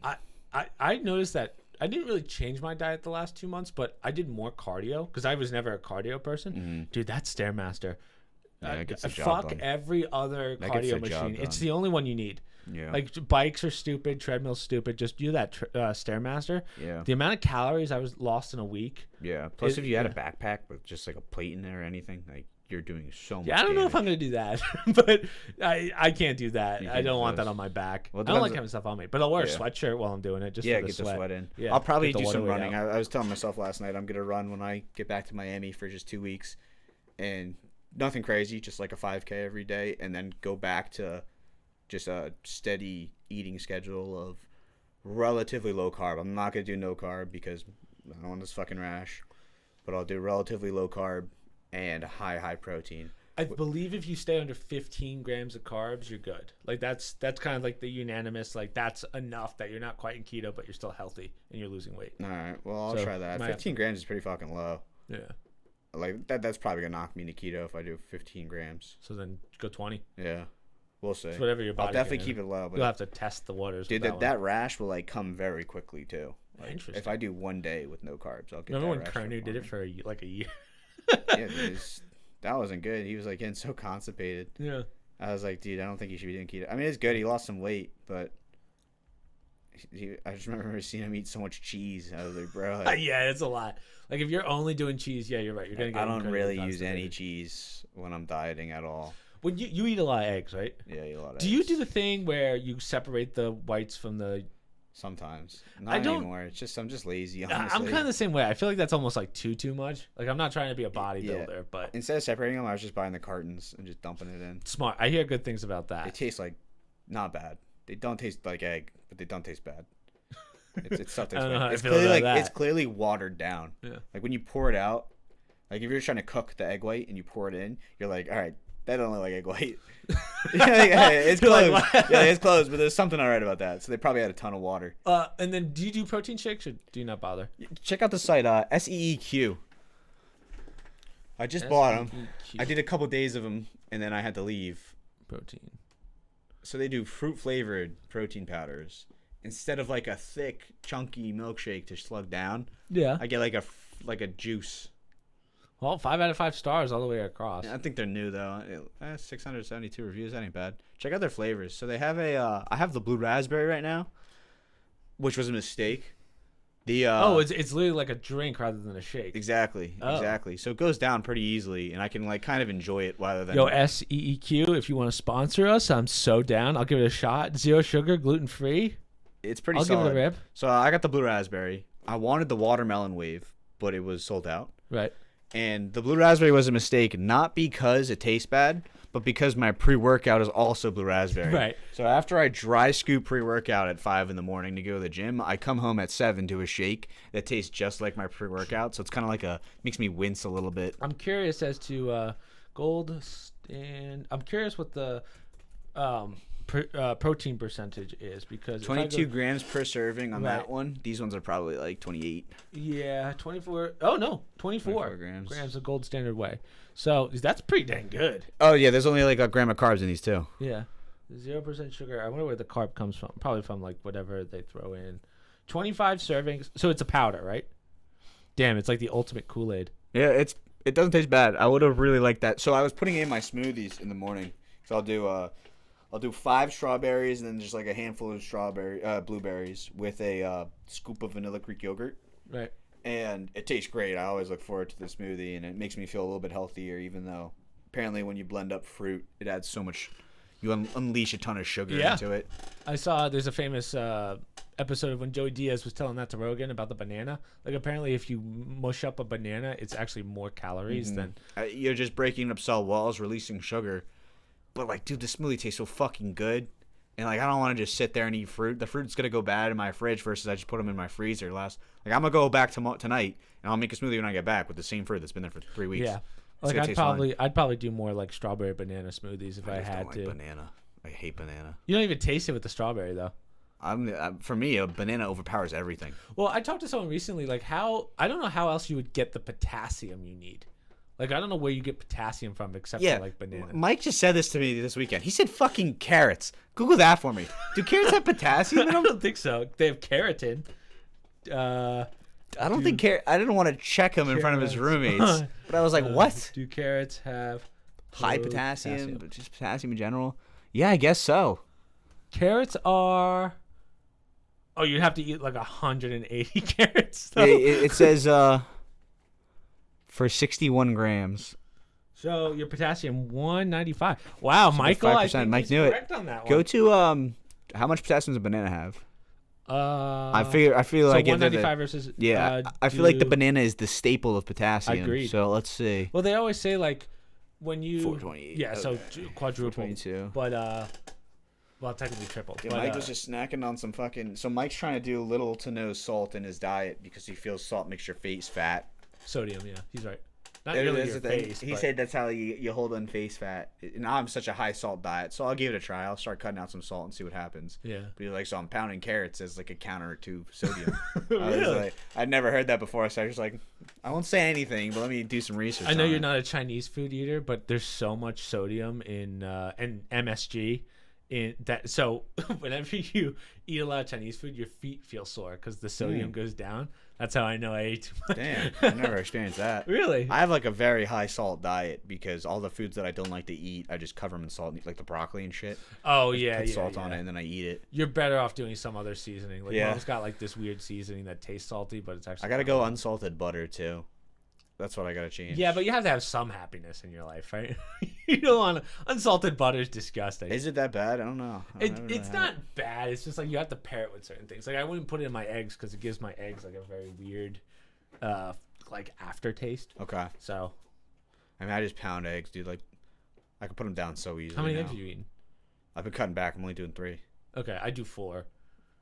A: I noticed that I didn't really change my diet the last 2 months, but I did more cardio because I was never a cardio person. Mm-hmm. Dude, that Stairmaster.
B: Yeah, it gets the job
A: fuck
B: done.
A: every other cardio machine. It's the only one you need.
B: Yeah.
A: Like bikes are stupid, treadmill's stupid. Just do that Stairmaster.
B: Yeah.
A: The amount of calories I was lost in a week.
B: Yeah. Plus, if you had a backpack with just like a plate in there or anything, like you're doing so much.
A: Yeah, I don't know if I'm gonna do that, but I can't do that. I don't want that on my back. Well, I don't like having stuff on me, but I'll wear a sweatshirt while I'm doing it. Just for the
B: get
A: sweat.
B: the sweat in.
A: Yeah,
B: I'll probably do some running. I was telling myself last night I'm gonna run when I get back to Miami for just 2 weeks, and nothing crazy, just like a 5K every day, and then go back to just a steady eating schedule of relatively low carb. I'm not going to do no carb because I don't want this fucking rash, but I'll do relatively low carb and high protein.
A: I believe if you stay under 15 grams of carbs, you're good. Like that's kind of like the unanimous, like that's enough that you're not quite in keto, but you're still healthy and you're losing weight.
B: All right. Well, I'll try that. 15 grams is pretty fucking low.
A: Yeah.
B: Like that's probably gonna knock me into keto if I do 15 grams.
A: So then go 20.
B: Yeah. We'll see.
A: It's whatever your body.
B: I'll definitely keep it low. But
A: you'll have to test the waters.
B: dude,
A: with
B: that rash will like come very quickly too. Like,
A: Interesting.
B: if I do 1 day with no carbs, I'll get.
A: Remember
B: that
A: when
B: rash
A: Kernu did it for like a year?
B: Yeah, dude, that wasn't good. He was like getting so constipated.
A: Yeah.
B: I was like, dude, I don't think you should be doing keto. I mean, it's good. He lost some weight, but I just remember seeing him eat so much cheese. I was like, bro. Like,
A: yeah, it's a lot. Like if you're only doing cheese, yeah, you're right. You're gonna get.
B: I don't really use any cheese when I'm dieting at all.
A: When you eat a lot of eggs, right?
B: Yeah, I eat a lot of
A: Do
B: eggs.
A: you do the thing where you separate the whites from the?
B: Sometimes. Not anymore. It's just I'm just lazy. Honestly.
A: I'm kind of the same way. I feel like that's almost like too much. Like I'm not trying to be a bodybuilder, but
B: instead of separating them, I was just buying the cartons and just dumping it in.
A: smart. I hear good things about that.
B: They taste like not bad. They don't taste like egg, but they don't taste bad. It's stuff
A: I don't know how
B: it's
A: I feel
B: clearly
A: about
B: like
A: that.
B: it's clearly watered down.
A: Yeah.
B: Like when you pour it out, like if you're trying to cook the egg white and you pour it in, you're like, all right, that don't look like egg white. Yeah, it's close. Yeah, it's close, but there's something alright about that. So they probably had a ton of water.
A: And then do you do protein shakes or do you not bother?
B: Check out the site, SEEQ. I just bought them. I did a couple days of them, and then I had to leave.
A: Protein.
B: So they do fruit flavored protein powders instead of like a thick, chunky milkshake to slug down.
A: Yeah.
B: I get like a juice.
A: Well, 5 out of 5 stars all the way across.
B: I think they're new though. 672 reviews. That ain't bad. Check out their flavors. So they have I have the blue raspberry right now, which was a mistake.
A: It's literally like a drink rather than a shake.
B: Exactly. So it goes down pretty easily, and I can like kind of enjoy it rather than.
A: Yo, SEEQ, if you want to sponsor us, I'm so down. I'll give it a shot. 0 sugar, gluten free.
B: It's pretty
A: I'll
B: solid.
A: give it a rip.
B: So I got the blue raspberry. I wanted the watermelon wave, but it was sold out.
A: Right.
B: And the blue raspberry was a mistake, not because it tastes bad, but because my pre-workout is also blue raspberry.
A: Right.
B: So after I dry scoop pre-workout at 5 in the morning to go to the gym, I come home at 7 to a shake that tastes just like my pre-workout. So it's kind of like makes me wince a little bit.
A: I'm curious as to gold stand. I'm curious what the protein percentage is because
B: 22 grams per serving on that one. These ones are probably like 28.
A: Yeah, 24. Oh no, 24
B: grams
A: the gold standard way. So that's pretty dang good.
B: Oh yeah, there's only like a gram of carbs in these too.
A: Yeah, 0% sugar. I wonder where the carb comes from. Probably from like whatever they throw in. 25 servings. So it's a powder, right? Damn, it's like the ultimate Kool-Aid.
B: Yeah, it doesn't taste bad. I would have really liked that. So I was putting it in my smoothies in the morning. So I'll do 5 strawberries and then just like a handful of blueberries with a scoop of vanilla Greek yogurt.
A: Right.
B: And it tastes great. I always look forward to the smoothie, and it makes me feel a little bit healthier, even though apparently when you blend up fruit, it adds so much. You unleash a ton of sugar into it.
A: I saw there's a famous episode of when Joey Diaz was telling that to Rogan about the banana. Like apparently if you mush up a banana, it's actually more calories than...
B: You're just breaking up cell walls, releasing sugar. But like, dude, the smoothie tastes so fucking good. And like, I don't want to just sit there and eat fruit. The fruit's gonna go bad in my fridge versus I just put them in my freezer. Like I'm gonna go back tonight and I'll make a smoothie when I get back with the same fruit that's been there for 3 weeks.
A: Yeah, like I'd probably do more like strawberry banana smoothies if I had to.
B: Banana, I hate banana.
A: You don't even taste it with the strawberry though.
B: For me, a banana overpowers everything.
A: Well, I talked to someone recently, like I don't know how else you would get the potassium you need. Like, I don't know where you get potassium from except for, like, banana.
B: Mike just said this to me this weekend. He said fucking carrots. Google that for me. Do carrots have potassium in them?
A: I don't think so. They have keratin.
B: I don't think I didn't want to check him in front of his roommates. But I was like, what?
A: Do carrots have
B: high potassium? But just potassium in general? Yeah, I guess so.
A: Carrots are... Oh, you'd have to eat, like, 180 carrots, though.
B: It says... for 61 grams.
A: So your potassium 195. Wow, so Michael, 5%. I think Mike knew correct on that one.
B: Go to how much potassium does a banana have? I feel like
A: 195 versus
B: I feel like the banana is the staple of potassium.
A: Agreed.
B: So let's see.
A: Well, they always say like when you
B: 428.
A: Yeah, so quadruple.
B: 422.
A: But well, technically triple.
B: Yeah,
A: but,
B: Mike was just snacking on some fucking. So Mike's trying to do little to no salt in his diet because he feels salt makes your face fat.
A: Sodium, yeah, he's right. Not really
B: That's
A: your
B: the thing.
A: face.
B: He
A: but-
B: said that's how you hold in face fat. And I'm such a high salt diet, so I'll give it a try. I'll start cutting out some salt and see what happens.
A: Yeah.
B: But he's like, so I'm pounding carrots as like a counter to sodium. I
A: Really?
B: was like, I'd never heard that before, so I was like, I won't say anything, but let me do some research.
A: I know
B: on
A: you're
B: it.
A: not a Chinese food eater, but there's so much sodium in and MSG in that. So whenever you eat a lot of Chinese food, your feet feel sore because the sodium goes down. That's how I know I ate too much.
B: Damn, I never experienced that.
A: Really?
B: I have like a very high salt diet because all the foods that I don't like to eat, I just cover them in salt, like the broccoli and shit.
A: Oh
B: Just
A: yeah,
B: put
A: yeah.
B: salt
A: yeah.
B: on it and then I eat it.
A: You're better off doing some other seasoning. Like
B: Yeah.
A: Mom's got like this weird seasoning that tastes salty, but it's actually.
B: I gotta
A: not
B: go
A: bad.
B: unsalted butter too. That's what I gotta change.
A: Yeah, but you have to have some happiness in your life, right? You don't want unsalted butter is disgusting.
B: Is it that bad? I don't know. I never
A: It's
B: had
A: not
B: it.
A: bad. It's just like you have to pair it with certain things. Like I wouldn't put it in my eggs because it gives my eggs like a very weird, like aftertaste.
B: Okay.
A: So
B: I mean, I just pound eggs, dude. Like, I can put them down so easily.
A: how many
B: now.
A: eggs have you eaten?
B: I've been cutting back. I'm only doing 3.
A: Okay, I do 4,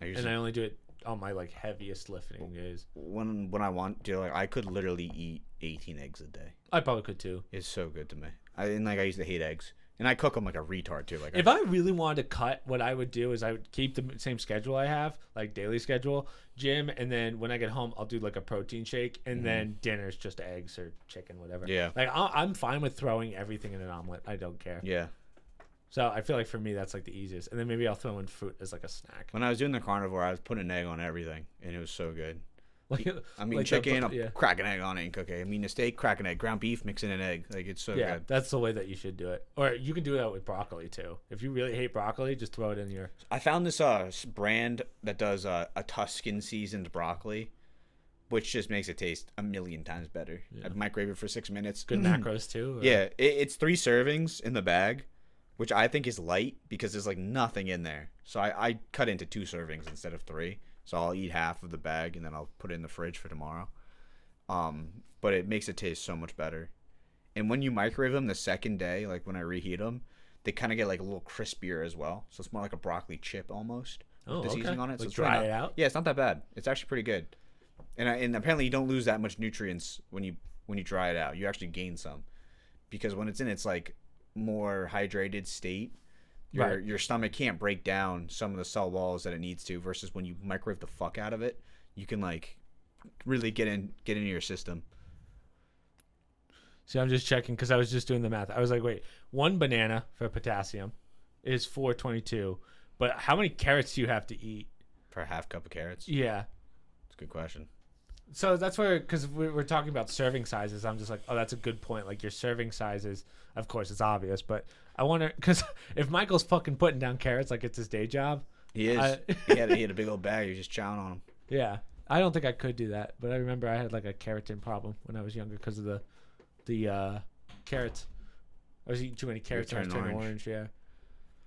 B: I
A: and
B: usually,
A: I only do it on my like heaviest lifting days.
B: when I want to, like, I could literally eat 18 eggs a day.
A: I probably could too.
B: It's so good to me. I used to hate eggs, and I cook them like a retard too. Like,
A: If I really wanted to cut, what I would do is I would keep the same schedule I have, like daily schedule, gym, and then when I get home, I'll do like a protein shake, and then dinner's just eggs or chicken, whatever.
B: Yeah.
A: Like I'm fine with throwing everything in an omelet. I don't care.
B: yeah.
A: So I feel like for me that's like the easiest, and then maybe I'll throw in fruit as like a snack.
B: When I was doing the carnivore, I was putting an egg on everything, and it was so good.
A: Like
B: I mean,
A: like
B: chicken,
A: yeah.
B: I'll crack an egg on it and cook it. I mean, a steak, crack an egg. Ground beef, mix in an egg. Like, it's so
A: Yeah,
B: good.
A: that's the way that you should do it. Or you can do that with broccoli too. If you really hate broccoli, just throw it in your.
B: I found this brand that does a Tuscan seasoned broccoli, which just makes it taste a million times better.
A: Yeah.
B: I'd microwave it for 6 minutes.
A: Good macros too. Or-
B: Yeah, it's 3 servings in the bag, which I think is light because there's like nothing in there. So I cut into 2 servings instead of 3. So I'll eat half of the bag and then I'll put it in the fridge for tomorrow. But it makes it taste so much better. And when you microwave them the second day, like when I reheat them, they kind of get like a little crispier as well. So it's more like a broccoli chip almost.
A: Oh,
B: with the
A: okay.
B: seasoning on it. So
A: Like
B: it's really
A: dry
B: not-
A: it out?
B: Yeah, it's not that bad. It's actually pretty good. And apparently you don't lose that much nutrients when you dry it out. You actually gain some, because when it's in its like more hydrated state, your stomach can't break down some of the cell walls that it needs to. Versus when you microwave the fuck out of it, you can like really get into your system.
A: See, I'm just checking because I was just doing the math. I was like, wait, 1 banana for potassium is 422, but how many carrots do you have to eat?
B: For a half cup of carrots.
A: Yeah.
B: That's a good question.
A: So that's where, because we're talking about serving sizes, I'm just like, oh, that's a good point. Like your serving sizes, of course, it's obvious, but I wonder, because if Michael's fucking putting down carrots like it's his day job,
B: He is. he had a big old bag. He was just chowing on them.
A: yeah, I don't think I could do that. But I remember I had like a keratin problem when I was younger because of the carrots. I was eating too many carrots and I was
B: turning
A: turning
B: orange.
A: orange. Yeah,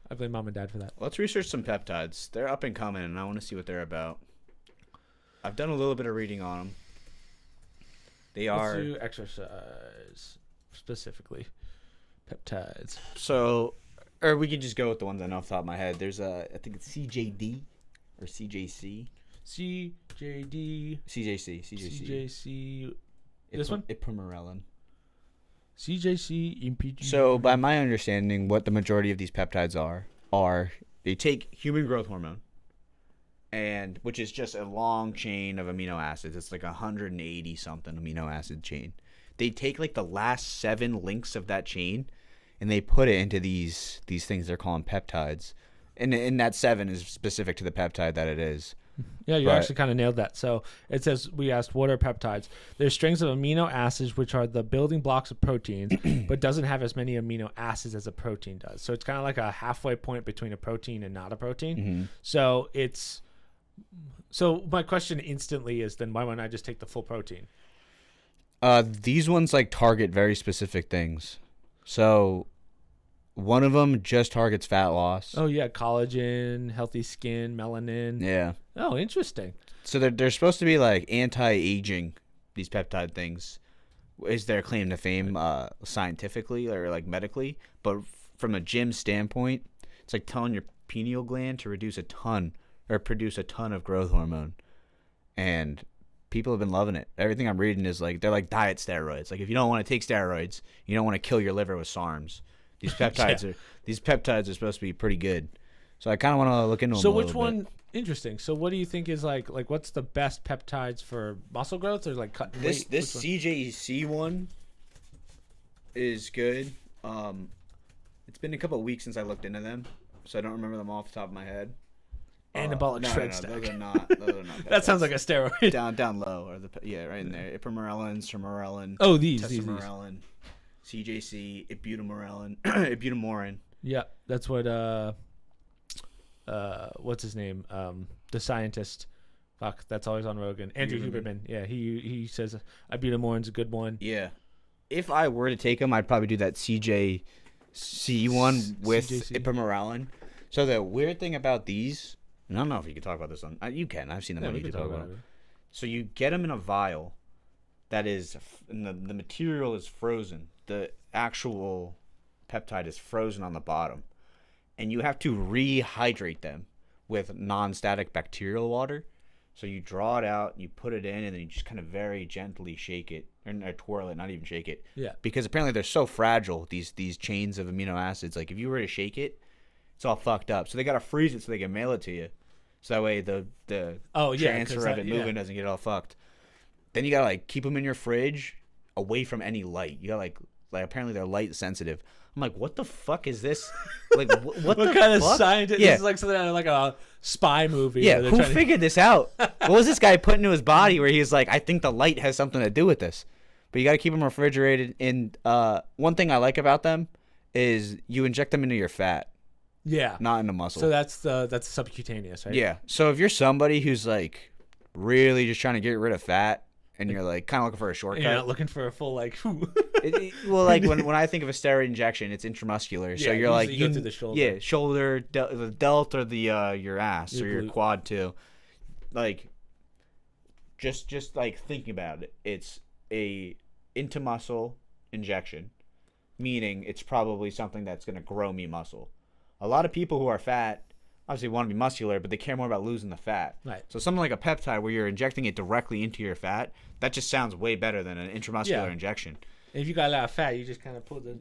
A: I blame mom and dad for that.
B: Let's research some peptides. They're up and coming, and I want to see what they're about. I've done a little bit of reading on them. They
A: Let's
B: are
A: do exercise specifically. Peptides.
B: so, or we can just go with the ones I know off the top of my head. There's I think it's CJD or CJC.
A: CJD.
B: CJC.
A: CJC. This one?
B: Ipamorelin.
A: CJC impg.
B: So, by my understanding, what the majority of these peptides are they take human growth hormone, and which is just a long chain of amino acids. It's like 180 something amino acid chain. They take like the last 7 links of that chain, and they put it into these things they're calling peptides, and that 7 is specific to the peptide that it is.
A: Yeah, you
B: But-
A: actually kind of nailed that. So it says, we asked, what are peptides? They're strings of amino acids, which are the building blocks of proteins, but doesn't have as many amino acids as a protein does. So it's kind of like a halfway point between a protein and not a protein. So my question instantly is, then why wouldn't I just take the full protein?
B: These ones like target very specific things. So one of them just targets fat loss.
A: Oh yeah, collagen, healthy skin, melanin.
B: Yeah.
A: Oh, interesting.
B: So they're supposed to be like anti-aging, these peptide things, is their claim to fame, scientifically or like medically. But from a gym standpoint, it's like telling your pineal gland to produce a ton of growth hormone. And people have been loving it. Everything I'm reading is like they're like diet steroids. Like if you don't want to take steroids, you don't want to kill your liver with SARMs. These peptides are supposed to be pretty good. So I kind of want to look into them.
A: So
B: a
A: which
B: little
A: one?
B: bit.
A: Interesting. So what do you think is like what's the best peptides for muscle growth or like cutting weight?
B: This CJC one is good. It's been a couple of weeks since I looked into them, so I don't remember them off the top of my head.
A: Anabolic shred stack.
B: Those are not. Those are not
A: That sounds like a steroid.
B: down low or right in there. Ipamorelin, sermorelin.
A: Oh, these.
B: Tesamorelin, CJC, ibutamorin.
A: Yeah, that's what what's his name? The scientist. Fuck, that's always on Rogan. Andrew Huberman. Yeah, he says ibutamorin's a good one.
B: Yeah. If I were to take them, I'd probably do that CJC one with
A: CJC.
B: ipamorelin. So the weird thing about these, and I don't know if you can talk about this on. You can. I've seen them on
A: we can
B: YouTube.
A: talk about it.
B: So you get them in a vial that is, and the material is frozen. The actual peptide is frozen on the bottom. And you have to rehydrate them with non-static bacterial water. So you draw it out, you put it in, and then you just kind of very gently shake it, or twirl it, not even shake it.
A: Yeah.
B: Because apparently they're so fragile, these chains of amino acids. Like if you were to shake it, it's all fucked up. So they gotta freeze it so they can mail it to you. So that way the transfer of it moving doesn't get all fucked. Then you gotta like keep them in your fridge away from any light. You gotta like apparently they're light sensitive. I'm like, what the fuck is this? Like, what the
A: kind of
B: fuck?
A: scientist?
B: Yeah.
A: This is like something out of like a spy movie.
B: Yeah,
A: where
B: who
A: they're
B: figured this out? What was this guy put into his body where he's like, I think the light has something to do with this? But you got to keep them refrigerated. And one thing I like about them is you inject them into your fat,
A: Yeah.
B: not into muscle.
A: So that's subcutaneous, right?
B: Yeah. So if you're somebody who's like really just trying to get rid of fat and you're like kind of looking for a
A: And
B: shortcut.
A: you're not looking for a full like.
B: Well, like when I think of a steroid injection, it's intramuscular. So
A: Yeah,
B: you're like
A: usually you go through the shoulder.
B: Yeah, shoulder, the delt, or the your ass
A: Your
B: or your
A: glute.
B: quad too. Like, just like thinking about it, it's a into muscle injection, meaning it's probably something that's gonna grow me muscle. A lot of people who are fat obviously want to be muscular, but they care more about losing the fat.
A: Right.
B: So something like a peptide where you're injecting it directly into your fat, that just sounds way better than an intramuscular injection.
A: If you got a lot of fat, you just kind of pull the.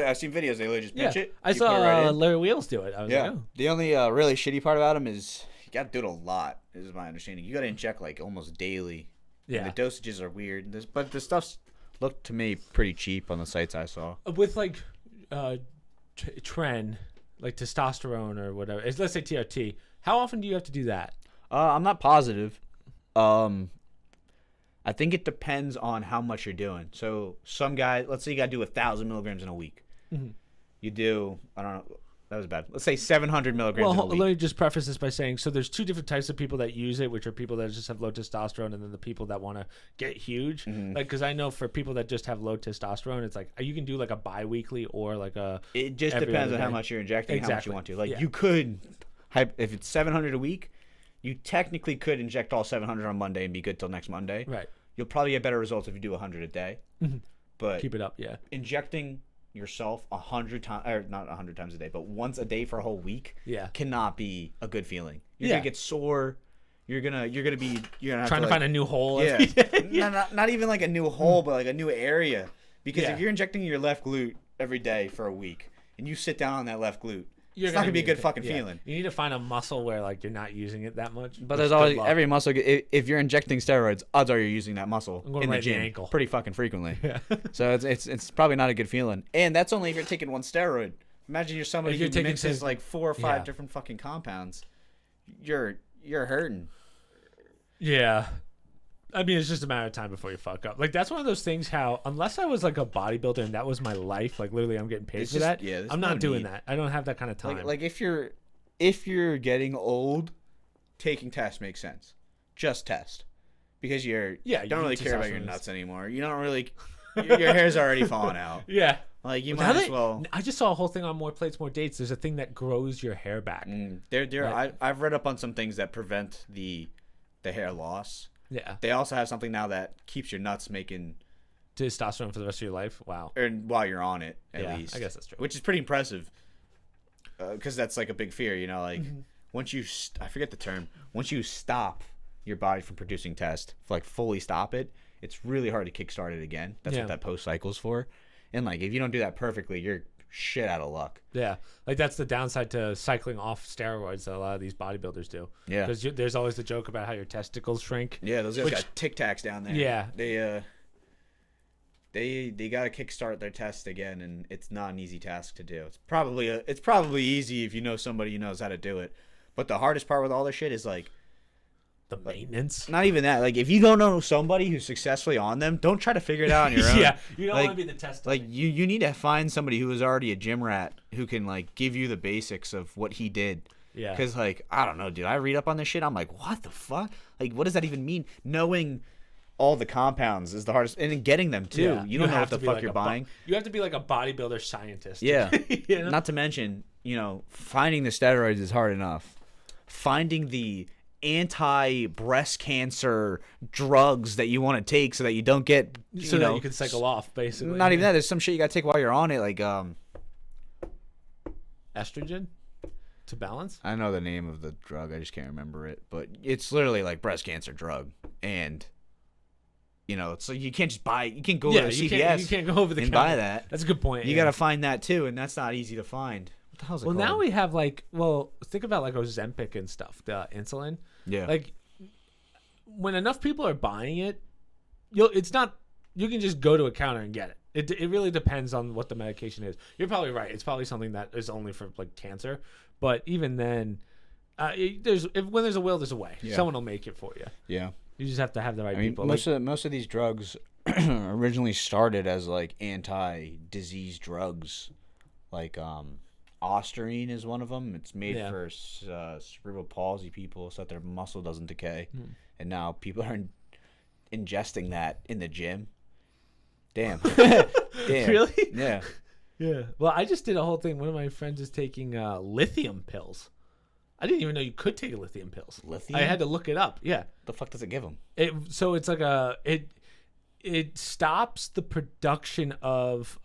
B: I've seen videos. They literally just pinch it.
A: I
B: you put it
A: saw
B: right in.
A: Larry Wheels do it. I was like, oh.
B: The only really shitty part about them is you got to do it a lot. Is my understanding. You got to inject like almost daily.
A: Yeah.
B: And the dosages are weird. But the stuff's looked to me pretty cheap on the sites I saw.
A: With like tren, like testosterone or whatever. Let's say TRT. How often do you have to do that?
B: I'm not positive. I think it depends on how much you're doing. So some guys, let's say you got to do 1,000 milligrams in a week.
A: Mm-hmm.
B: You do, I don't know, that was bad. Let's say 700 milligrams in a week.
A: Let me just preface this by saying, so there's two different types of people that use it, which are people that just have low testosterone, and then the people that want to get huge.
B: Mm-hmm.
A: Like, because I know for people that just have low testosterone, it's like you can do like a bi-weekly or like a.
B: It just
A: every
B: depends
A: other
B: on how
A: day.
B: much you're injecting, how much you
A: Exactly.
B: want to. Like
A: Yeah.
B: you could, if it's 700 a week, you technically could inject all 700 on Monday and be good till next Monday.
A: Right.
B: You'll probably get better results if you do 100 a day.
A: Mm-hmm.
B: But
A: Keep it up, yeah.
B: injecting yourself 100 times, or not 100 times a day, but once a day for a whole week,
A: Yeah.
B: cannot be a good feeling. You're
A: Yeah.
B: gonna get sore. You're gonna have
A: Trying to find a new hole.
B: yeah,
A: every day.
B: not even like a new hole, but like a new area. Because
A: Yeah.
B: if you're injecting your left glute every day for a week and you sit down on that left glute,
A: You're
B: it's not gonna be a good
A: need-
B: fucking
A: yeah.
B: feeling.
A: You need to find a muscle where like you're not using it that much.
B: But
A: which,
B: there's
A: good
B: always
A: luck.
B: every muscle. If you're injecting steroids, odds are you're using that muscle
A: I'm going
B: in
A: right
B: the
A: in
B: gym
A: the ankle.
B: pretty fucking frequently.
A: Yeah.
B: So it's probably not a good feeling. And that's only if you're taking one steroid. Imagine you're somebody
A: If you're
B: who
A: taking
B: mixes
A: say-
B: like 4 or 5
A: Yeah.
B: different fucking compounds. You're hurting.
A: Yeah. I mean, it's just a matter of time before you fuck up. Like, that's one of those things how, unless I was like a bodybuilder and that was my life, like literally I'm getting paid
B: It's
A: for
B: just-
A: that,
B: yeah, there's
A: I'm
B: no
A: not doing
B: need.
A: that. I don't have that kind of time.
B: Like if you're getting old, taking tests makes sense. Just test. Because you
A: Yeah,
B: don't
A: you
B: really
A: need
B: care about your
A: testosterone.
B: nuts anymore. You don't really your hair's already falling out.
A: yeah.
B: Like you
A: Now
B: might as
A: that-
B: well.
A: I just saw a whole thing on More Plates, More Dates. There's a thing that grows your hair back.
B: I've read up on some things that prevent the hair loss.
A: Yeah.
B: They also have something now that keeps your nuts making,
A: Testosterone for the rest of your life. Wow.
B: or while you're on it at
A: Yeah,
B: least.
A: I guess that's true.
B: Which is pretty impressive. Because that's like a big fear, like once you I forget the term. Once you stop your body from producing test, like fully stop it, it's really hard to kickstart it again. That's what that post cycle's for. And like if you don't do that perfectly, you're shit out of luck.
A: Yeah, like that's the downside to cycling off steroids that a lot of these bodybuilders do.
B: Yeah,
A: because there's always the joke about how your testicles shrink.
B: Yeah, those guys got Tic Tacs down there.
A: Yeah,
B: they got to kickstart their test again, and it's not an easy task to do. It's probably easy if you know somebody who knows how to do it. But the hardest part with all this shit is like
A: the maintenance.
B: Not even that. Like if you don't know somebody who's successfully on them, don't try to figure it out on your own.
A: Yeah, you don't want to be the test.
B: Like you need to find somebody who is already a gym rat who can like give you the basics of what he did.
A: Yeah.
B: Because like I don't know, dude. I read up on this shit. I'm like, what the fuck? Like, what does that even mean? Knowing all the compounds is the hardest, and then getting them too.
A: Yeah.
B: You don't know what the fuck you're buying.
A: You have to be like a bodybuilder scientist.
B: Yeah.
A: You know?
B: Not to mention, finding the steroids is hard enough. Finding the anti-breast cancer drugs that you want to take so that you don't get
A: that you can cycle off, basically.
B: Not even that. There's some shit you got to take while you're on it, like
A: estrogen to balance.
B: I know the name of the drug, I just can't remember it, but it's literally like breast cancer drug, and so you can't just buy. You can't go to CVS.
A: You can't go over the
B: and
A: counter.
B: buy that.
A: That's a good point.
B: You got to find that too, and that's not easy to find. What the hell's it called?
A: Now we have think about like Ozempic and stuff, the insulin.
B: Yeah.
A: Like when enough people are buying it, you can just go to a counter and get it. It really depends on what the medication is. You're probably right. It's probably something that is only for like cancer, but even then, when there's a will, there's a way.
B: Yeah.
A: Someone will make it for you.
B: Yeah.
A: You just have to have the right people.
B: Most of these drugs originally started as like anti-disease drugs, like Ostarine is one of them. It's made for cerebral palsy people so that their muscle doesn't decay. And now people are ingesting that in the gym. Damn. Damn.
A: Really?
B: Yeah.
A: Yeah. Well, I just did a whole thing. One of my friends is taking lithium pills. I didn't even know you could take lithium pills.
B: Lithium?
A: I had to look it up. Yeah.
B: The fuck does it give them?
A: So it's like it stops the production of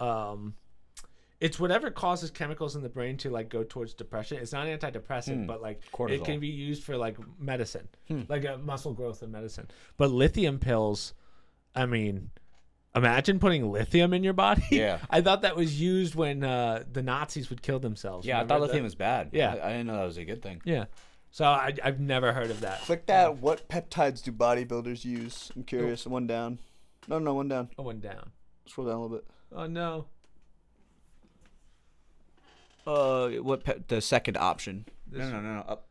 A: it's whatever causes chemicals in the brain to like go towards depression. It's not antidepressant, but like
B: Cortisol.
A: It can be used for like medicine, like a muscle growth and medicine. But lithium pills, I mean, imagine putting lithium in your body.
B: Yeah.
A: I thought that was used when the Nazis would kill themselves.
B: Yeah,
A: Remember
B: I thought lithium was bad.
A: Yeah.
B: I didn't know that was a good thing.
A: Yeah. So I've never heard of that.
C: Click that. What peptides do bodybuilders use? I'm curious. One down. No, one down.
A: Oh, one down.
C: Scroll down a little bit.
A: Oh no.
B: The second option? No. Up.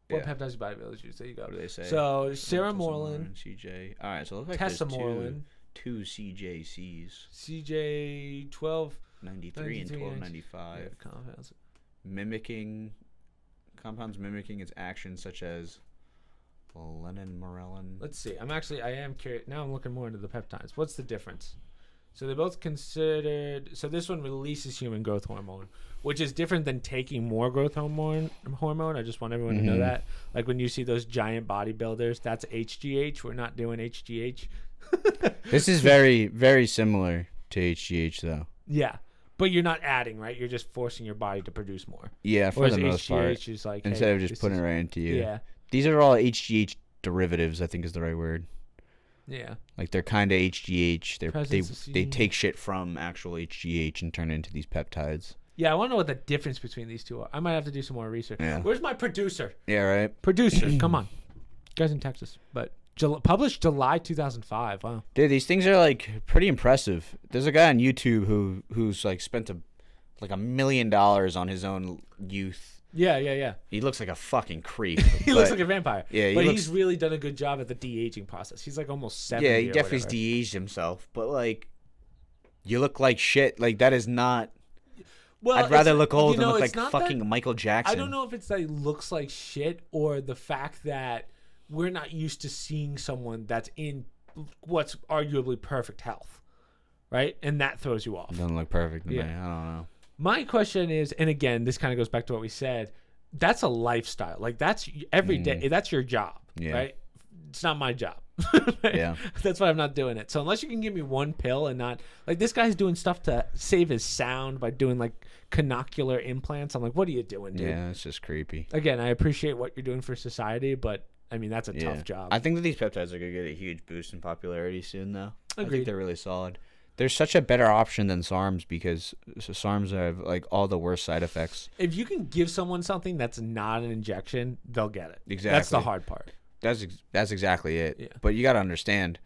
A: What peptides do bodybuilders use? There you go.
B: What do they say?
A: So Ceramorelin,
B: CJ. All right, so it looks like there's
A: Tesamorelin,
B: two CJCs.
A: CJ 12.
B: 93 and 1295.
A: Compounds.
B: Compounds mimicking its actions, such as lenin-morelin.
A: Let's see. I am curious. Now I'm looking more into the peptides. What's the difference? So they're both considered. So this one releases human growth hormone, which is different than taking more growth hormone. I just want everyone to know that. Like when you see those giant bodybuilders, that's HGH. We're not doing HGH.
B: This is very, very similar to HGH, though.
A: Yeah. But you're not adding, right? You're just forcing your body to produce more.
B: Yeah, for
A: Whereas
B: the most part.
A: HGH is like,
B: instead of just putting it right into you.
A: Yeah.
B: These are all HGH derivatives, I think is the right word.
A: Yeah.
B: Like they're kind of HGH. They take shit from actual HGH and turn it into these peptides.
A: Yeah, I want to know what the difference between these two are. I might have to do some more research.
B: Yeah.
A: Where's my producer?
B: Yeah, right.
A: Producer, come on. Guy's in Texas. But published July 2005. Wow.
B: Dude, these things are like pretty impressive. There's a guy on YouTube who's like spent $1 million on his own youth.
A: Yeah.
B: He looks like a fucking creep.
A: He looks like a vampire.
B: Yeah,
A: he's really done a good job at the de-aging process. He's like almost 70.
B: Yeah, he definitely de-aged himself. But like, you look like shit. Like that is not.
A: Well,
B: I'd rather look old than look like fucking
A: that,
B: Michael Jackson.
A: I don't know if it's that he looks like shit or the fact that we're not used to seeing someone that's in what's arguably perfect health, right? And that throws you off.
B: It doesn't look perfect to me. I don't know.
A: My question is, and again, this kind of goes back to what we said, that's a lifestyle. Like that's every day. That's your job, right? It's not my job. Right? Yeah. That's why I'm not doing it. So unless you can give me one pill and not like this guy's doing stuff to save his sound by doing like canocular implants. I'm like, what are you doing, dude?
B: Yeah, it's just creepy.
A: Again, I appreciate what you're doing for society, but I mean, that's a tough job.
B: I think that these peptides are going to get a huge boost in popularity soon, though. I
A: Agreed.
B: think they're really solid. They're such a better option than SARMs because SARMs have like all the worst side effects.
A: If you can give someone something that's not an injection, they'll get it.
B: Exactly.
A: That's the hard part.
B: That's exactly it.
A: Yeah.
B: But you got to understand,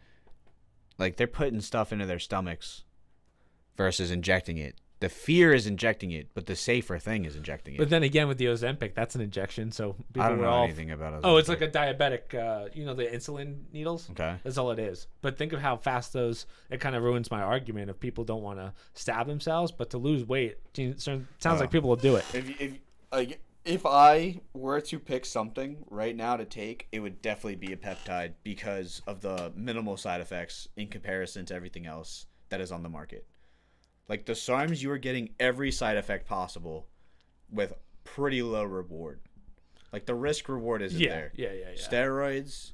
B: like they're putting stuff into their stomachs versus injecting it. The fear is injecting it, but the safer thing is injecting it.
A: But then again, with the Ozempic, that's an injection, so people
B: I don't
A: were
B: know
A: all...
B: anything about it.
A: Oh, it's like a diabetic, the insulin needles?
B: Okay.
A: That's all it is. But think of how fast those... It kind of ruins my argument if people don't want to stab themselves, but to lose weight, sounds like people will do it.
C: If I were to pick something right now to take, it would definitely be a peptide because of the minimal side effects in comparison to everything else that is on the market. Like the SARMs, you are getting every side effect possible with pretty low reward. Like the risk reward isn't there.
A: Yeah.
C: Steroids,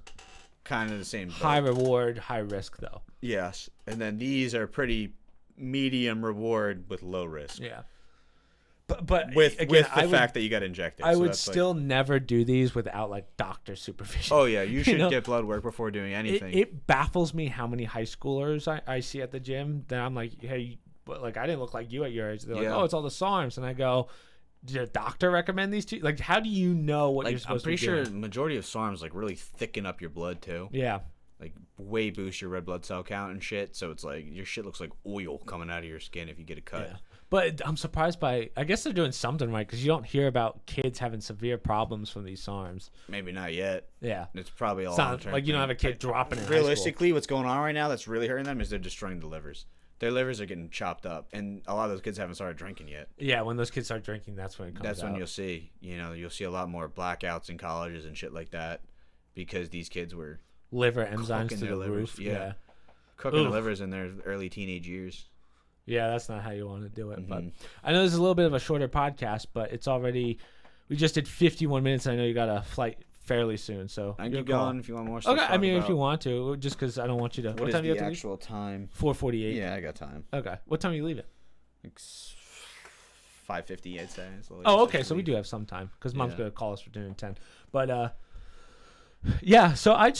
C: kind of the same.
A: High reward, high risk, though.
C: Yes. And then these are pretty medium reward with low risk.
A: Yeah. But
C: With
A: again,
C: the fact that you got injected.
A: I
C: So
A: would
C: that's
A: still never do these without like doctor supervision.
C: Oh, yeah. You should
A: know?
C: get blood work before doing anything.
A: It baffles me how many high schoolers I see at the gym that I'm like, hey, but like I didn't look like you at your age. They're like, oh, it's all the SARMs, and I go, did a doctor recommend these to you? Like, how do you know what you're supposed to be doing?
C: I'm pretty sure the majority of SARMs like really thicken up your blood too.
A: Yeah.
C: Like way boost your red blood cell count and shit. So it's like your shit looks like oil coming out of your skin if you get a cut.
A: Yeah. But I'm surprised by. I guess they're doing something right because you don't hear about kids having severe problems from these SARMs.
C: Maybe not yet.
A: Yeah.
C: It's probably all
A: It's not
C: long-term
A: like you don't
C: thing.
A: have a kid dropping in
C: Realistically, what's going on right now that's really hurting them is they're destroying the livers. Their livers are getting chopped up, and a lot of those kids haven't started drinking yet.
A: Yeah, when those kids start drinking, that's when it comes out.
C: That's when you'll see. You'll see a lot more blackouts in colleges and shit like that because these kids were
A: liver enzymes
C: cooking
A: to
C: their
A: the
C: livers.
A: roof. Yeah.
C: Cooking
A: Oof.
C: their livers in their early teenage years.
A: Yeah, that's not how you want to do it. But
C: Mhm.
A: I know this is a little bit of a shorter podcast, but it's already. We just did 51 minutes. And I know you got a flight fairly soon, so
C: I can
A: your
C: keep
A: call.
C: going if you want more stuff.
A: Okay,
C: to
A: I
C: talk
A: mean,
C: about.
A: if you want to, just because I don't want you to.
C: What is
A: time do you
C: the
A: have to leave?
C: actual time?
A: 4:48.
C: Yeah, I got time.
A: Okay. What time are you leaving?
C: Like 5:50, I'd say. It's the latest
A: Oh,
C: I
A: okay.
C: can
A: So we
C: leave.
A: do have some time because Mom's
C: Yeah.
A: gonna call us for dinner at 10. But yeah. So I'd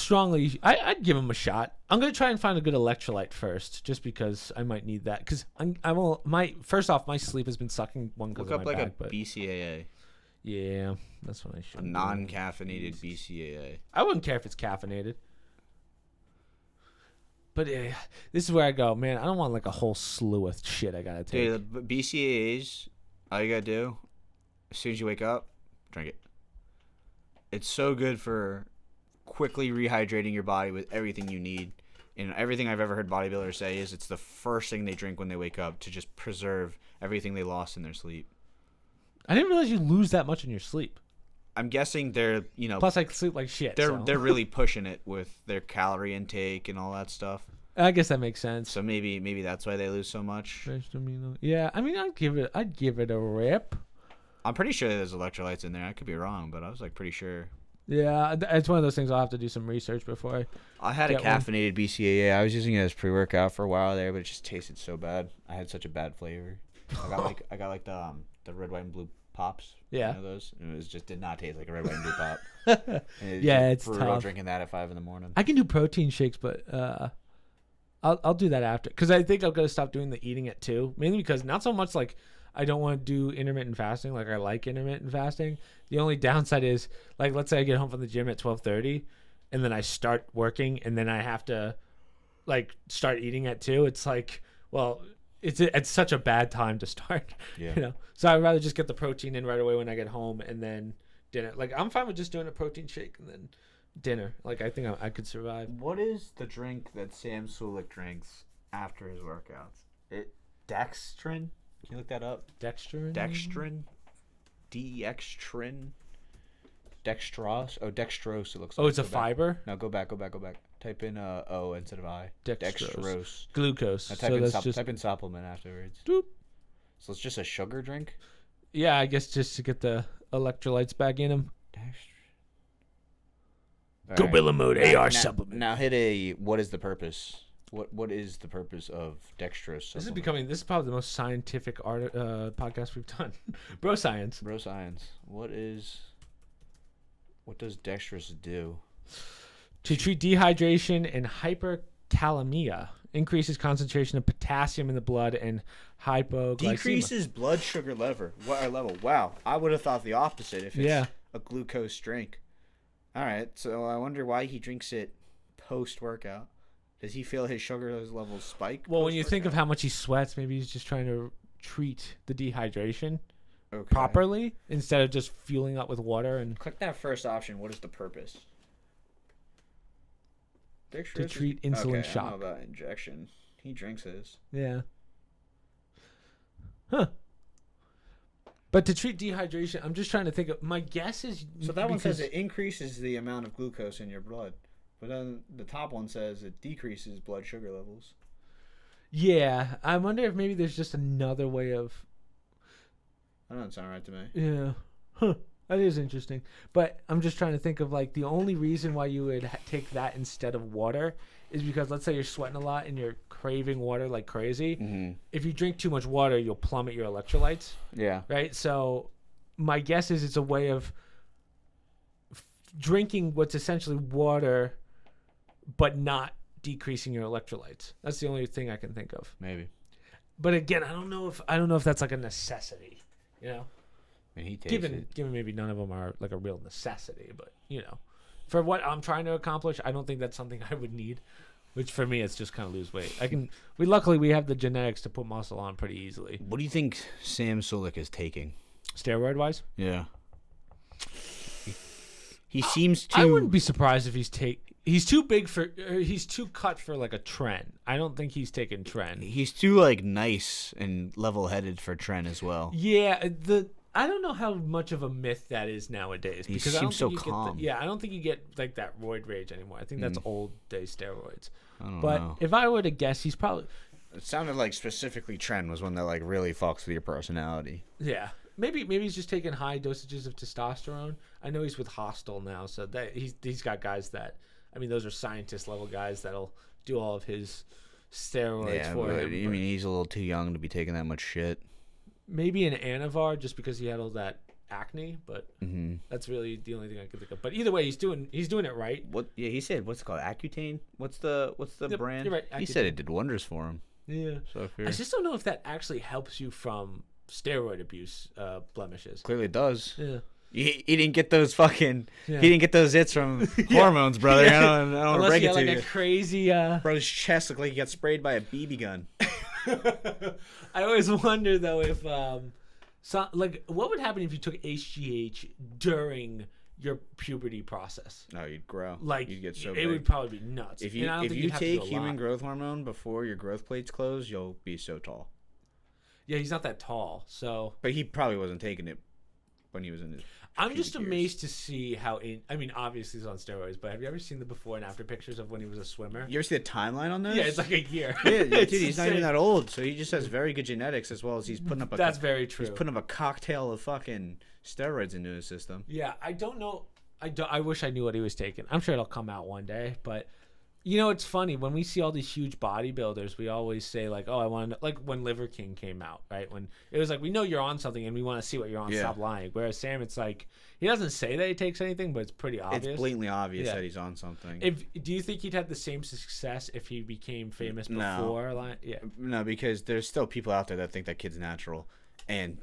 A: give him a shot. I'm gonna try and find a good electrolyte first, just because I might need that. Because first off, my sleep has been sucking one because
C: Look
A: of
C: up
A: my
C: like
A: back,
C: a
A: but
C: BCAA,
A: yeah, that's what I
C: a
A: should.
C: non-caffeinated BCAA.
A: I wouldn't care if it's caffeinated. But this is where I go, man. I don't want like a whole slew of shit I gotta take.
C: Dude, the BCAAs, all you gotta do, as soon as you wake up, drink it. It's so good for quickly rehydrating your body with everything you need. And everything I've ever heard bodybuilders say is it's the first thing they drink when they wake up to just preserve everything they lost in their sleep.
A: I didn't realize you lose that much in your sleep.
C: I'm guessing they're,
A: Plus, I sleep like shit.
C: they're really pushing it with their calorie intake and all that stuff.
A: I guess that makes sense.
C: So maybe that's why they lose so much.
A: Yeah, I mean, I'd give it a rip.
C: I'm pretty sure there's electrolytes in there. I could be wrong, but I was like pretty sure.
A: Yeah, it's one of those things I'll have to do some research before.
C: I had a
A: Get one.
C: caffeinated BCAA. I was using it as pre-workout for a while there, but it just tasted so bad. I had such a bad flavor. I got like the red, white, and blue pops.
A: Yeah.
C: You know those? And it just did not taste like a red, white, and blue pop. And
A: Yeah,
C: just
A: it's
C: brutal
A: tough.
C: drinking that at 5 a.m.
A: I can do protein shakes, but I'll do that after because I think I'm gonna stop doing the eating it too. Mainly because not so much like I don't want to do intermittent fasting. Like I like intermittent fasting. The only downside is like let's say I get home from the gym at 12:30, and then I start working, and then I have to like start eating at 2. It's like it's such a bad time to start.
C: Yeah.
A: So I'd rather just get the protein in right away when I get home, and then dinner. Like I'm fine with just doing a protein shake and then dinner. Like I think I could survive.
C: What is the drink that Sam Sulek drinks after his workouts? Dextrin? Can you look that up?
A: Dextrin.
C: Dextrin. Dextrose. Oh, dextrose. It looks.
A: Oh,
C: like.
A: it's a
C: Go back.
A: fiber.
C: No, go back. Type in O instead of I.
A: Dextrose. Glucose.
C: Now
A: So that's just
C: type in supplement afterwards.
A: doop.
C: So it's just a sugar drink.
A: Yeah, I guess just to get the electrolytes back in them.
C: Dextrin.
A: Gorilla Mode AR supplement.
C: Now hit a. What is the purpose? What is the purpose of dextrose?
A: This
C: Supplement?
A: is probably the most scientific podcast we've done. Bro science.
C: Bro science. What does dextrose do?
A: To treat dehydration and hyperkalemia, increases concentration of potassium in the blood and hypoglycemia.
C: Decreases blood sugar level. Wow, I would have thought the opposite if it's a glucose drink. All right, so I wonder why he drinks it post-workout. Does he feel his sugar levels spike?
A: Well, when you think of how much he sweats, maybe he's just trying to treat the dehydration properly instead of just fueling up with water. And
C: click that first option. What is the purpose?
A: To treat insulin shock.
C: I don't know about injection. He drinks his.
A: Yeah. Huh. But to treat dehydration, I'm just trying to think of. My guess is.
C: So that one says it increases the amount of glucose in your blood. But then the top one says it decreases blood sugar levels.
A: Yeah. I wonder if maybe there's just another way of.
C: That doesn't sound right to me.
A: Yeah. Huh. That is interesting. But I'm just trying to think of like the only reason why you would take that instead of water is because let's say you're sweating a lot and you're craving water like crazy.
C: Mm-hmm.
A: If you drink too much water, you'll plummet your electrolytes.
C: Yeah.
A: Right? So my guess is it's a way of drinking what's essentially water but not decreasing your electrolytes. That's the only thing I can think of.
C: Maybe.
A: But again, I don't know if that's like a necessity, you know?
C: I mean, he takes
A: given maybe none of them are like a real necessity, but you know, for what I'm trying to accomplish, I don't think that's something I would need. Which for me, it's just kind of lose weight. Luckily we have the genetics to put muscle on pretty easily.
B: What do you think Sam Sulek is taking?
A: Steroid wise?
B: Yeah. He seems to.
A: I wouldn't be surprised if he's too big for. He's too cut for like a trend. I don't think he's taking trend.
B: He's too like nice and level-headed for trend as well.
A: Yeah, I don't know how much of a myth that is nowadays.
B: He
A: because
B: seems so
A: I
B: calm.
A: I don't think you get like that roid rage anymore. I think that's old day steroids.
B: I don't
A: but
B: know.
A: if I were to guess, he's probably.
C: It sounded like specifically trend was one that like really fucks with your personality.
A: Yeah. Maybe he's just taking high dosages of testosterone. I know he's with Hostel now, so that he's got guys that, I mean, those are scientist level guys that'll do all of his steroids for him.
B: I mean, he's a little too young to be taking that much shit.
A: Maybe an Anavar just because he had all that acne, but that's really the only thing I can think of. But either way, he's doing it right.
B: What? Yeah, he said what's it called, Accutane? What's the brand?
A: You're right,
B: He said it did wonders for him.
A: Yeah.
B: So
A: I just don't know if that actually helps you from steroid abuse blemishes.
B: Clearly it does.
A: Yeah.
B: He didn't get those fucking. Yeah. He didn't get those hits from hormones, brother. Yeah. I don't want to break it to you.
A: A crazy.
C: Bro's chest looked like he got sprayed by a BB gun.
A: I always wonder though if what would happen if you took HGH during your puberty process?
C: No, you'd grow.
A: Like
C: you'd get so
A: it
C: big.
A: would probably be nuts.
C: If you take human growth hormone before your growth plates close, you'll be so tall.
A: Yeah, he's not that tall, so.
C: But he probably wasn't taking it when he was in his.
A: I'm just amazed to see how. I mean, obviously he's on steroids, but have you ever seen the before and after pictures of when he was a swimmer?
C: You ever see the timeline on this?
A: Yeah, it's like a year.
C: Yeah, dude, he's not even that old, so he just has very good genetics as well as he's putting up.
A: That's very true.
C: He's putting up a cocktail of fucking steroids into his system.
A: Yeah, I don't know. I wish I knew what he was taking. I'm sure it'll come out one day, but. You know, it's funny when we see all these huge bodybuilders, we always say like, "Oh, I want to," like when Liver King came out, right? When it was like, we know you're on something and we want to see what you're on. Yeah. Stop lying. Whereas Sam, it's like he doesn't say that he takes anything, but it's pretty obvious.
C: It's blatantly obvious that he's on something.
A: Do you think he'd have the same success if he became famous before?
C: No. Yeah. No, because there's still people out there that think that kid's natural, and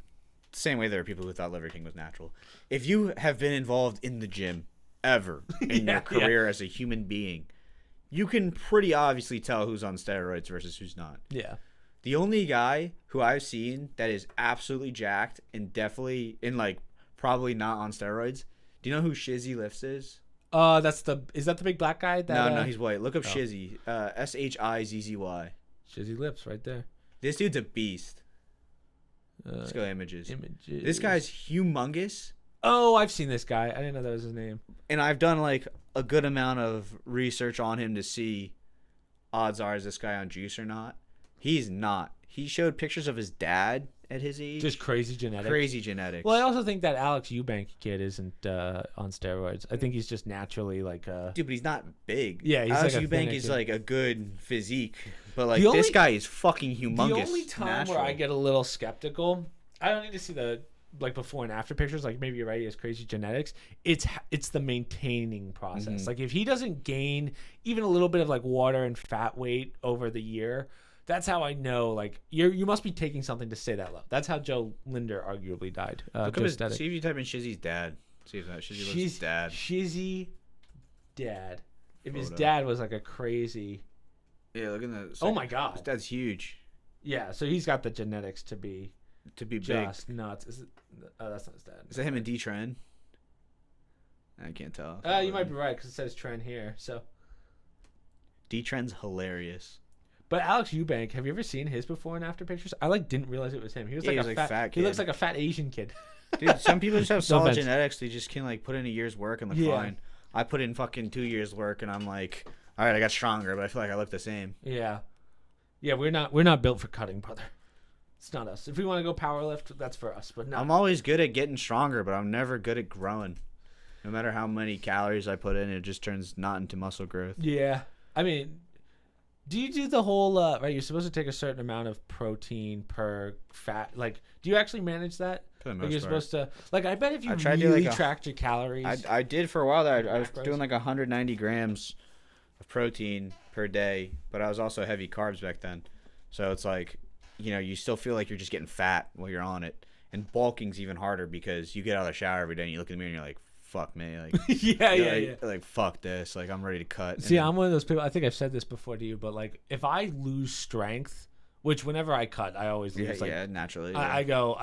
C: the same way there are people who thought Liver King was natural. If you have been involved in the gym ever in your career as a human being. You can pretty obviously tell who's on steroids versus who's not.
A: Yeah.
C: The only guy who I've seen that is absolutely jacked and definitely probably not on steroids. Do you know who Shizzy Lifts is?
A: Is that the big black guy?
C: No, he's white. Look up Shizzy. Shizzy.
A: Shizzy Lips right there.
C: This dude's a beast. Let's go images. This guy's humongous.
A: Oh, I've seen this guy. I didn't know that was his name.
C: And I've done a good amount of research on him to see odds are is this guy on juice or not. He's not. He showed pictures of his dad at his age.
A: Just crazy genetics. Well, I also think that Alex Eubank kid isn't on steroids. I think he's just naturally Dude,
C: but he's not big.
A: Yeah, he's
C: Alex Eubank is a good physique. But this guy is fucking humongous.
A: The only time where I get a little skeptical, I don't need to see the like before and after pictures, like maybe you're right, he has crazy genetics. It's the maintaining process. Like if he doesn't gain even a little bit of like water and fat weight over the year, that's how I know like you must be taking something to stay that low. That's how Joe Linder arguably died.
C: Look up see if you type in Shizzy's dad. See if that Shizzy looks dad.
A: Shizzy dad. If his
C: Photo.
A: dad was like a crazy.
C: Yeah, look at that.
A: Oh my god.
C: His dad's huge.
A: Yeah, so he's got the genetics to be
C: big.
A: just nuts. Is it, that's not his dad.
C: Is that him and D-Trend? I can't tell.
A: You might be right because it says Trend here. So
C: D-Trend's hilarious.
A: But Alex Eubank, have you ever seen his before and after pictures? I like didn't realize it was him. He was like a fat kid. He looks like a fat Asian kid.
C: Dude, some people just have solid
A: offense.
C: genetics. They just can like put in a year's work and look fine. I put in fucking 2 years work and I'm like, all right, I got stronger, but I feel like I look the same.
A: Yeah, we're not built for cutting, brother. It's not us. If we want to go power lift, that's for us. But no,
C: I'm always good at getting stronger, but I'm never good at growing. No matter how many calories I put in, it just turns not into muscle growth.
A: Yeah, I mean, do you do the whole right? You're supposed to take a certain amount of protein per fat. Like, do you actually manage that?
C: For the most
A: Like you're
C: part.
A: supposed to. Like, I bet if you
C: tried to do,
A: really
C: like,
A: tracked your calories.
C: I did for a while there. I was
A: Macros.
C: doing like 190 grams of protein per day, but I was also heavy carbs back then. So it's like, you know, you still feel like you're just getting fat while you're on it. And bulking's even harder because you get out of the shower every day and you look in the mirror and you're like, fuck me. Like,
A: yeah.
C: Like, fuck this. Like, I'm ready to cut.
A: See,
C: And
A: I'm one of those people. I think I've said this before to you, but like, if I lose strength, which whenever I cut, I always lose.
C: yeah, naturally.
A: I go.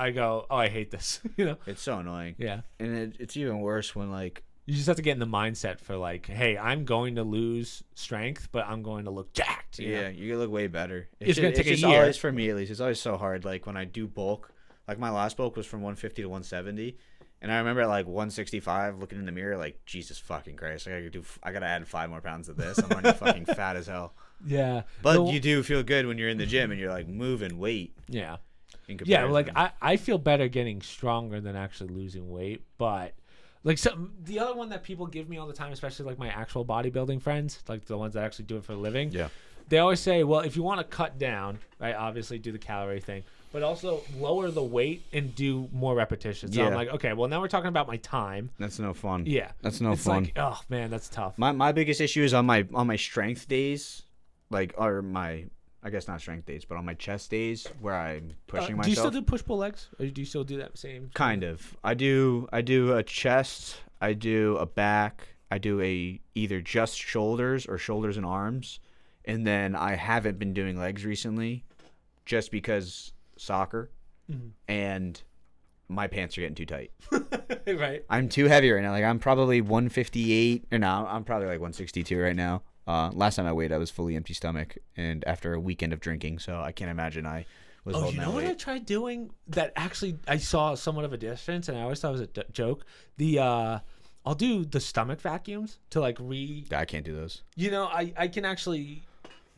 A: Oh, I hate this. You know.
C: It's so annoying.
A: Yeah.
C: And it's even worse when like,
A: You just have to get in the mindset for like, hey, I'm going to lose strength, but I'm going to look jacked. You know?
C: you look way better.
A: It's gonna take a
C: just
A: year.
C: Always, for me at least, it's always so hard. Like when I do bulk, like my last bulk was from 150 to 170, and I remember at like 165, looking in the mirror, like Jesus fucking Christ, I gotta add 5 more pounds of this. I'm already fucking fat as hell.
A: Yeah.
C: But you do feel good when you're in the gym and you're like moving weight.
A: Yeah.
C: In
A: Yeah. Like
C: comparison.
A: I feel better getting stronger than actually losing weight, but. Like the other one that people give me all the time, especially like my actual bodybuilding friends, like the ones that actually do it for a living.
C: Yeah.
A: They always say, well, if you want to cut down, right, obviously do the calorie thing, but also lower the weight and do more repetitions. So I'm like, okay, well now we're talking about my time.
C: That's no fun.
A: Yeah.
C: That's no
A: it's
C: fun.
A: Like, oh man, that's tough.
C: My biggest issue is on my strength days, like, or my, I guess not strength days, but on my chest days where I'm pushing myself.
A: Do you still do push-pull legs? Or do you still do that same?
C: Kind of. I do a chest, I do a back, I do a either just shoulders or shoulders and arms, and then I haven't been doing legs recently just because soccer and my pants are getting too tight.
A: Right.
C: I'm too heavy right now. Like I'm probably 158 or no, I'm probably like 162 right now. Last time I weighed, I was fully empty stomach, and after a weekend of drinking, so I can't imagine I was
A: Oh,
C: holding
A: you know
C: that
A: what
C: weight.
A: I tried doing that actually I saw somewhat of a difference, and I always thought it was a joke. I'll do the stomach vacuums to like
C: I can't do those.
A: You know, I can actually,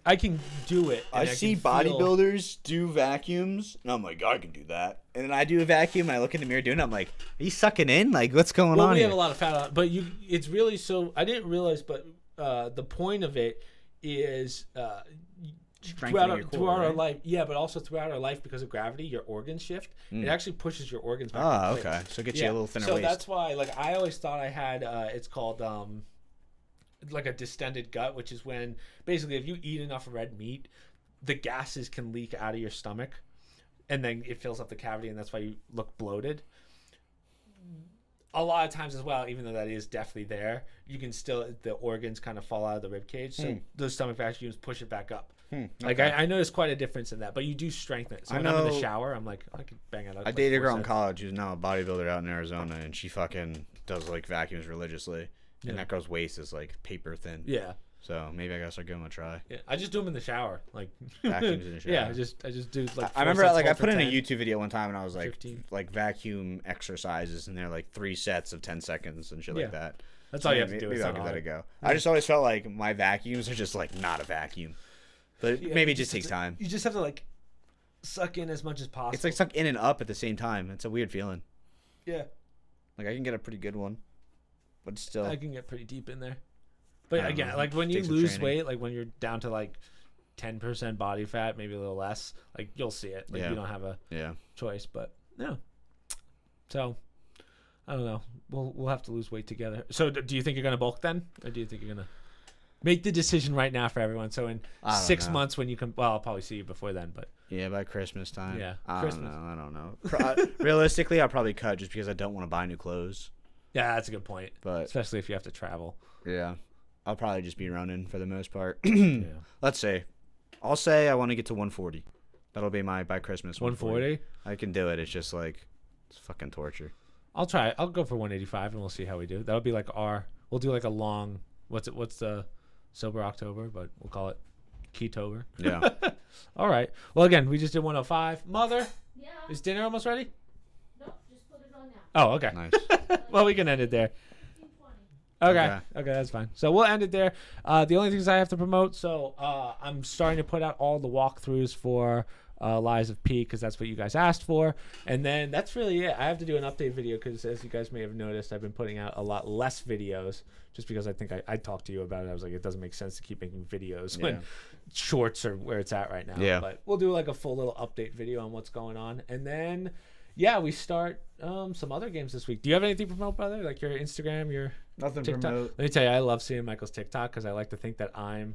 A: I can do it. and
C: I see
A: can feel-
C: bodybuilders do vacuums, and I'm like, I can do that. And then I do a vacuum, and I look in the mirror doing it. I'm like, are you sucking in? Like, what's going
A: Well,
C: on
A: we
C: here?
A: have a lot of fat on, but it's really so. I didn't realize, but the point of it is
C: Strengthening your core,
A: throughout our
C: right?
A: life, yeah, but also throughout our life because of gravity, your organs shift. It actually pushes your organs back.
C: Oh,
A: in place.
C: okay. So it gets you a little thinner
A: So
C: waist.
A: that's why, like, I always thought I had. It's called like a distended gut, which is when basically if you eat enough red meat, the gases can leak out of your stomach, and then it fills up the cavity, and that's why you look bloated. A lot of times as well, even though that is definitely there, you can still, the organs kind of fall out of the rib cage. So those stomach vacuums push it back up. Like
C: okay.
A: I noticed quite a difference in that, but you do strengthen it. So
C: I
A: when I'm in the
C: know-
A: shower, I'm like, I could bang it out.
C: I dated a girl in college who's now a bodybuilder out in Arizona, and she fucking does like vacuums religiously.
A: Yeah.
C: And that girl's waist is like paper thin.
A: Yeah.
C: So maybe I gotta start giving them a try.
A: Yeah. I just do them in the shower. Like
C: Vacuums in the shower.
A: Yeah, I just do like
C: I
A: 4
C: remember
A: sets,
C: like I
A: hold for
C: put in a
A: 10.
C: YouTube video one time and I was like
A: 15.
C: like vacuum exercises and they're like 3 sets of 10 seconds and shit
A: Yeah.
C: like that.
A: That's
C: So
A: all you have
C: maybe-
A: to do.
C: Maybe
A: It's
C: I'll
A: not
C: give that a
A: hard.
C: go. I just always felt like my vacuums are just like not a vacuum, but
A: Yeah,
C: maybe
A: you
C: it just takes time.
A: You just have to like suck in as much as possible.
C: It's like suck in and up at the same time. It's a weird feeling.
A: yeah,
C: Like I can get a pretty good one, but still.
A: I can get pretty deep in there. But
C: I don't
A: again,
C: know.
A: like when you
C: Takes some
A: lose
C: training.
A: weight, like when you're down to like 10% body fat, maybe a little less, like you'll see it. Like
C: Yeah.
A: you don't have a
C: Yeah.
A: choice. But no, So I don't know. We'll have to lose weight together. So do you think you're gonna bulk then, or do you think you're gonna make the decision right now for everyone? So in
C: I don't
A: 6
C: know.
A: months when you come, well, I'll probably see you before then, but
C: Yeah, by Christmas time.
A: Yeah,
C: I
A: Christmas.
C: don't know. Realistically, I'll probably cut just because I don't want to buy new clothes.
A: yeah, that's a good point.
C: But
A: Especially if you have to travel.
C: yeah, I'll probably just be running for the most part.
A: Yeah.
C: Let's say, I'll say I want to get to 140. That'll be my by Christmas.
A: 140.
C: I can do it. It's just like it's fucking torture.
A: I'll try. I'll go for 185, and we'll see how we do. That'll be like we'll do like a long. What's the sober October? But we'll call it Ketober.
C: Yeah.
A: All right. Well, again, we just did 105. Mother,
D: Yeah.
A: is dinner almost ready?
D: Nope, just put it on now.
A: Oh, okay.
C: Nice.
A: Well, we can end it there.
D: 15:20.
A: Okay, that's fine. So we'll end it there. The only things I have to promote, so I'm starting to put out all the walkthroughs for Lies of P because that's what you guys asked for. And then that's really it. I have to do an update video because, as you guys may have noticed, I've been putting out a lot less videos just because I think I talked to you about it. I was like, it doesn't make sense to keep making videos when shorts are where it's at right now.
C: Yeah.
A: But we'll do like a full little update video on what's going on. And then, yeah, we start some other games this week. Do you have anything to promote, brother? Like your Instagram, your
C: Nothing
A: TikTok?
C: promote.
A: Let me tell you, I love seeing Michael's TikTok because I like to think that I'm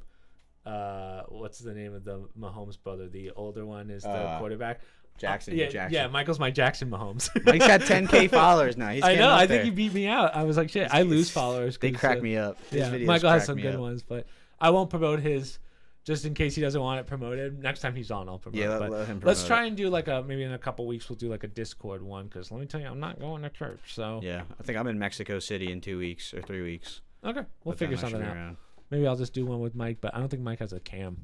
A: what's the name of the Mahomes brother? The older one is the quarterback.
C: Jackson.
A: Yeah,
C: Jackson.
A: yeah, Michael's my Jackson Mahomes.
C: Mike's got 10K followers now. He's
A: I
C: getting
A: know.
C: up
A: I
C: there.
A: think he beat me out. I was like, shit. I lose followers.
C: They
A: 'cause,
C: crack me up. His
A: Yeah,
C: videos
A: Michael has
C: crack
A: some
C: me
A: good
C: up.
A: ones, but I won't promote his just in case he doesn't want it promoted. Next time he's on, I'll promote
C: Yeah,
A: it. But
C: let him
A: let's
C: promote
A: try
C: it.
A: and do like maybe in a couple weeks we'll do like a Discord one because let me tell you, I'm not going to church. So
C: Yeah, I think I'm in Mexico City in 2 weeks or 3 weeks.
A: okay, we'll
C: But
A: figure
C: then I should
A: something
C: be
A: out.
C: around.
A: Maybe I'll just do one with Mike, but I don't think Mike has a cam.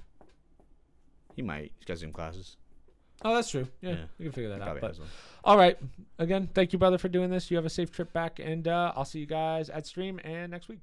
C: He might. He's got Zoom classes.
A: Oh, that's true. Yeah,
C: Yeah.
A: we can figure that out.
C: Probably
A: But
C: has one.
A: all right, again, thank you, brother, for doing this. You have a safe trip back, and I'll see you guys at stream and next week.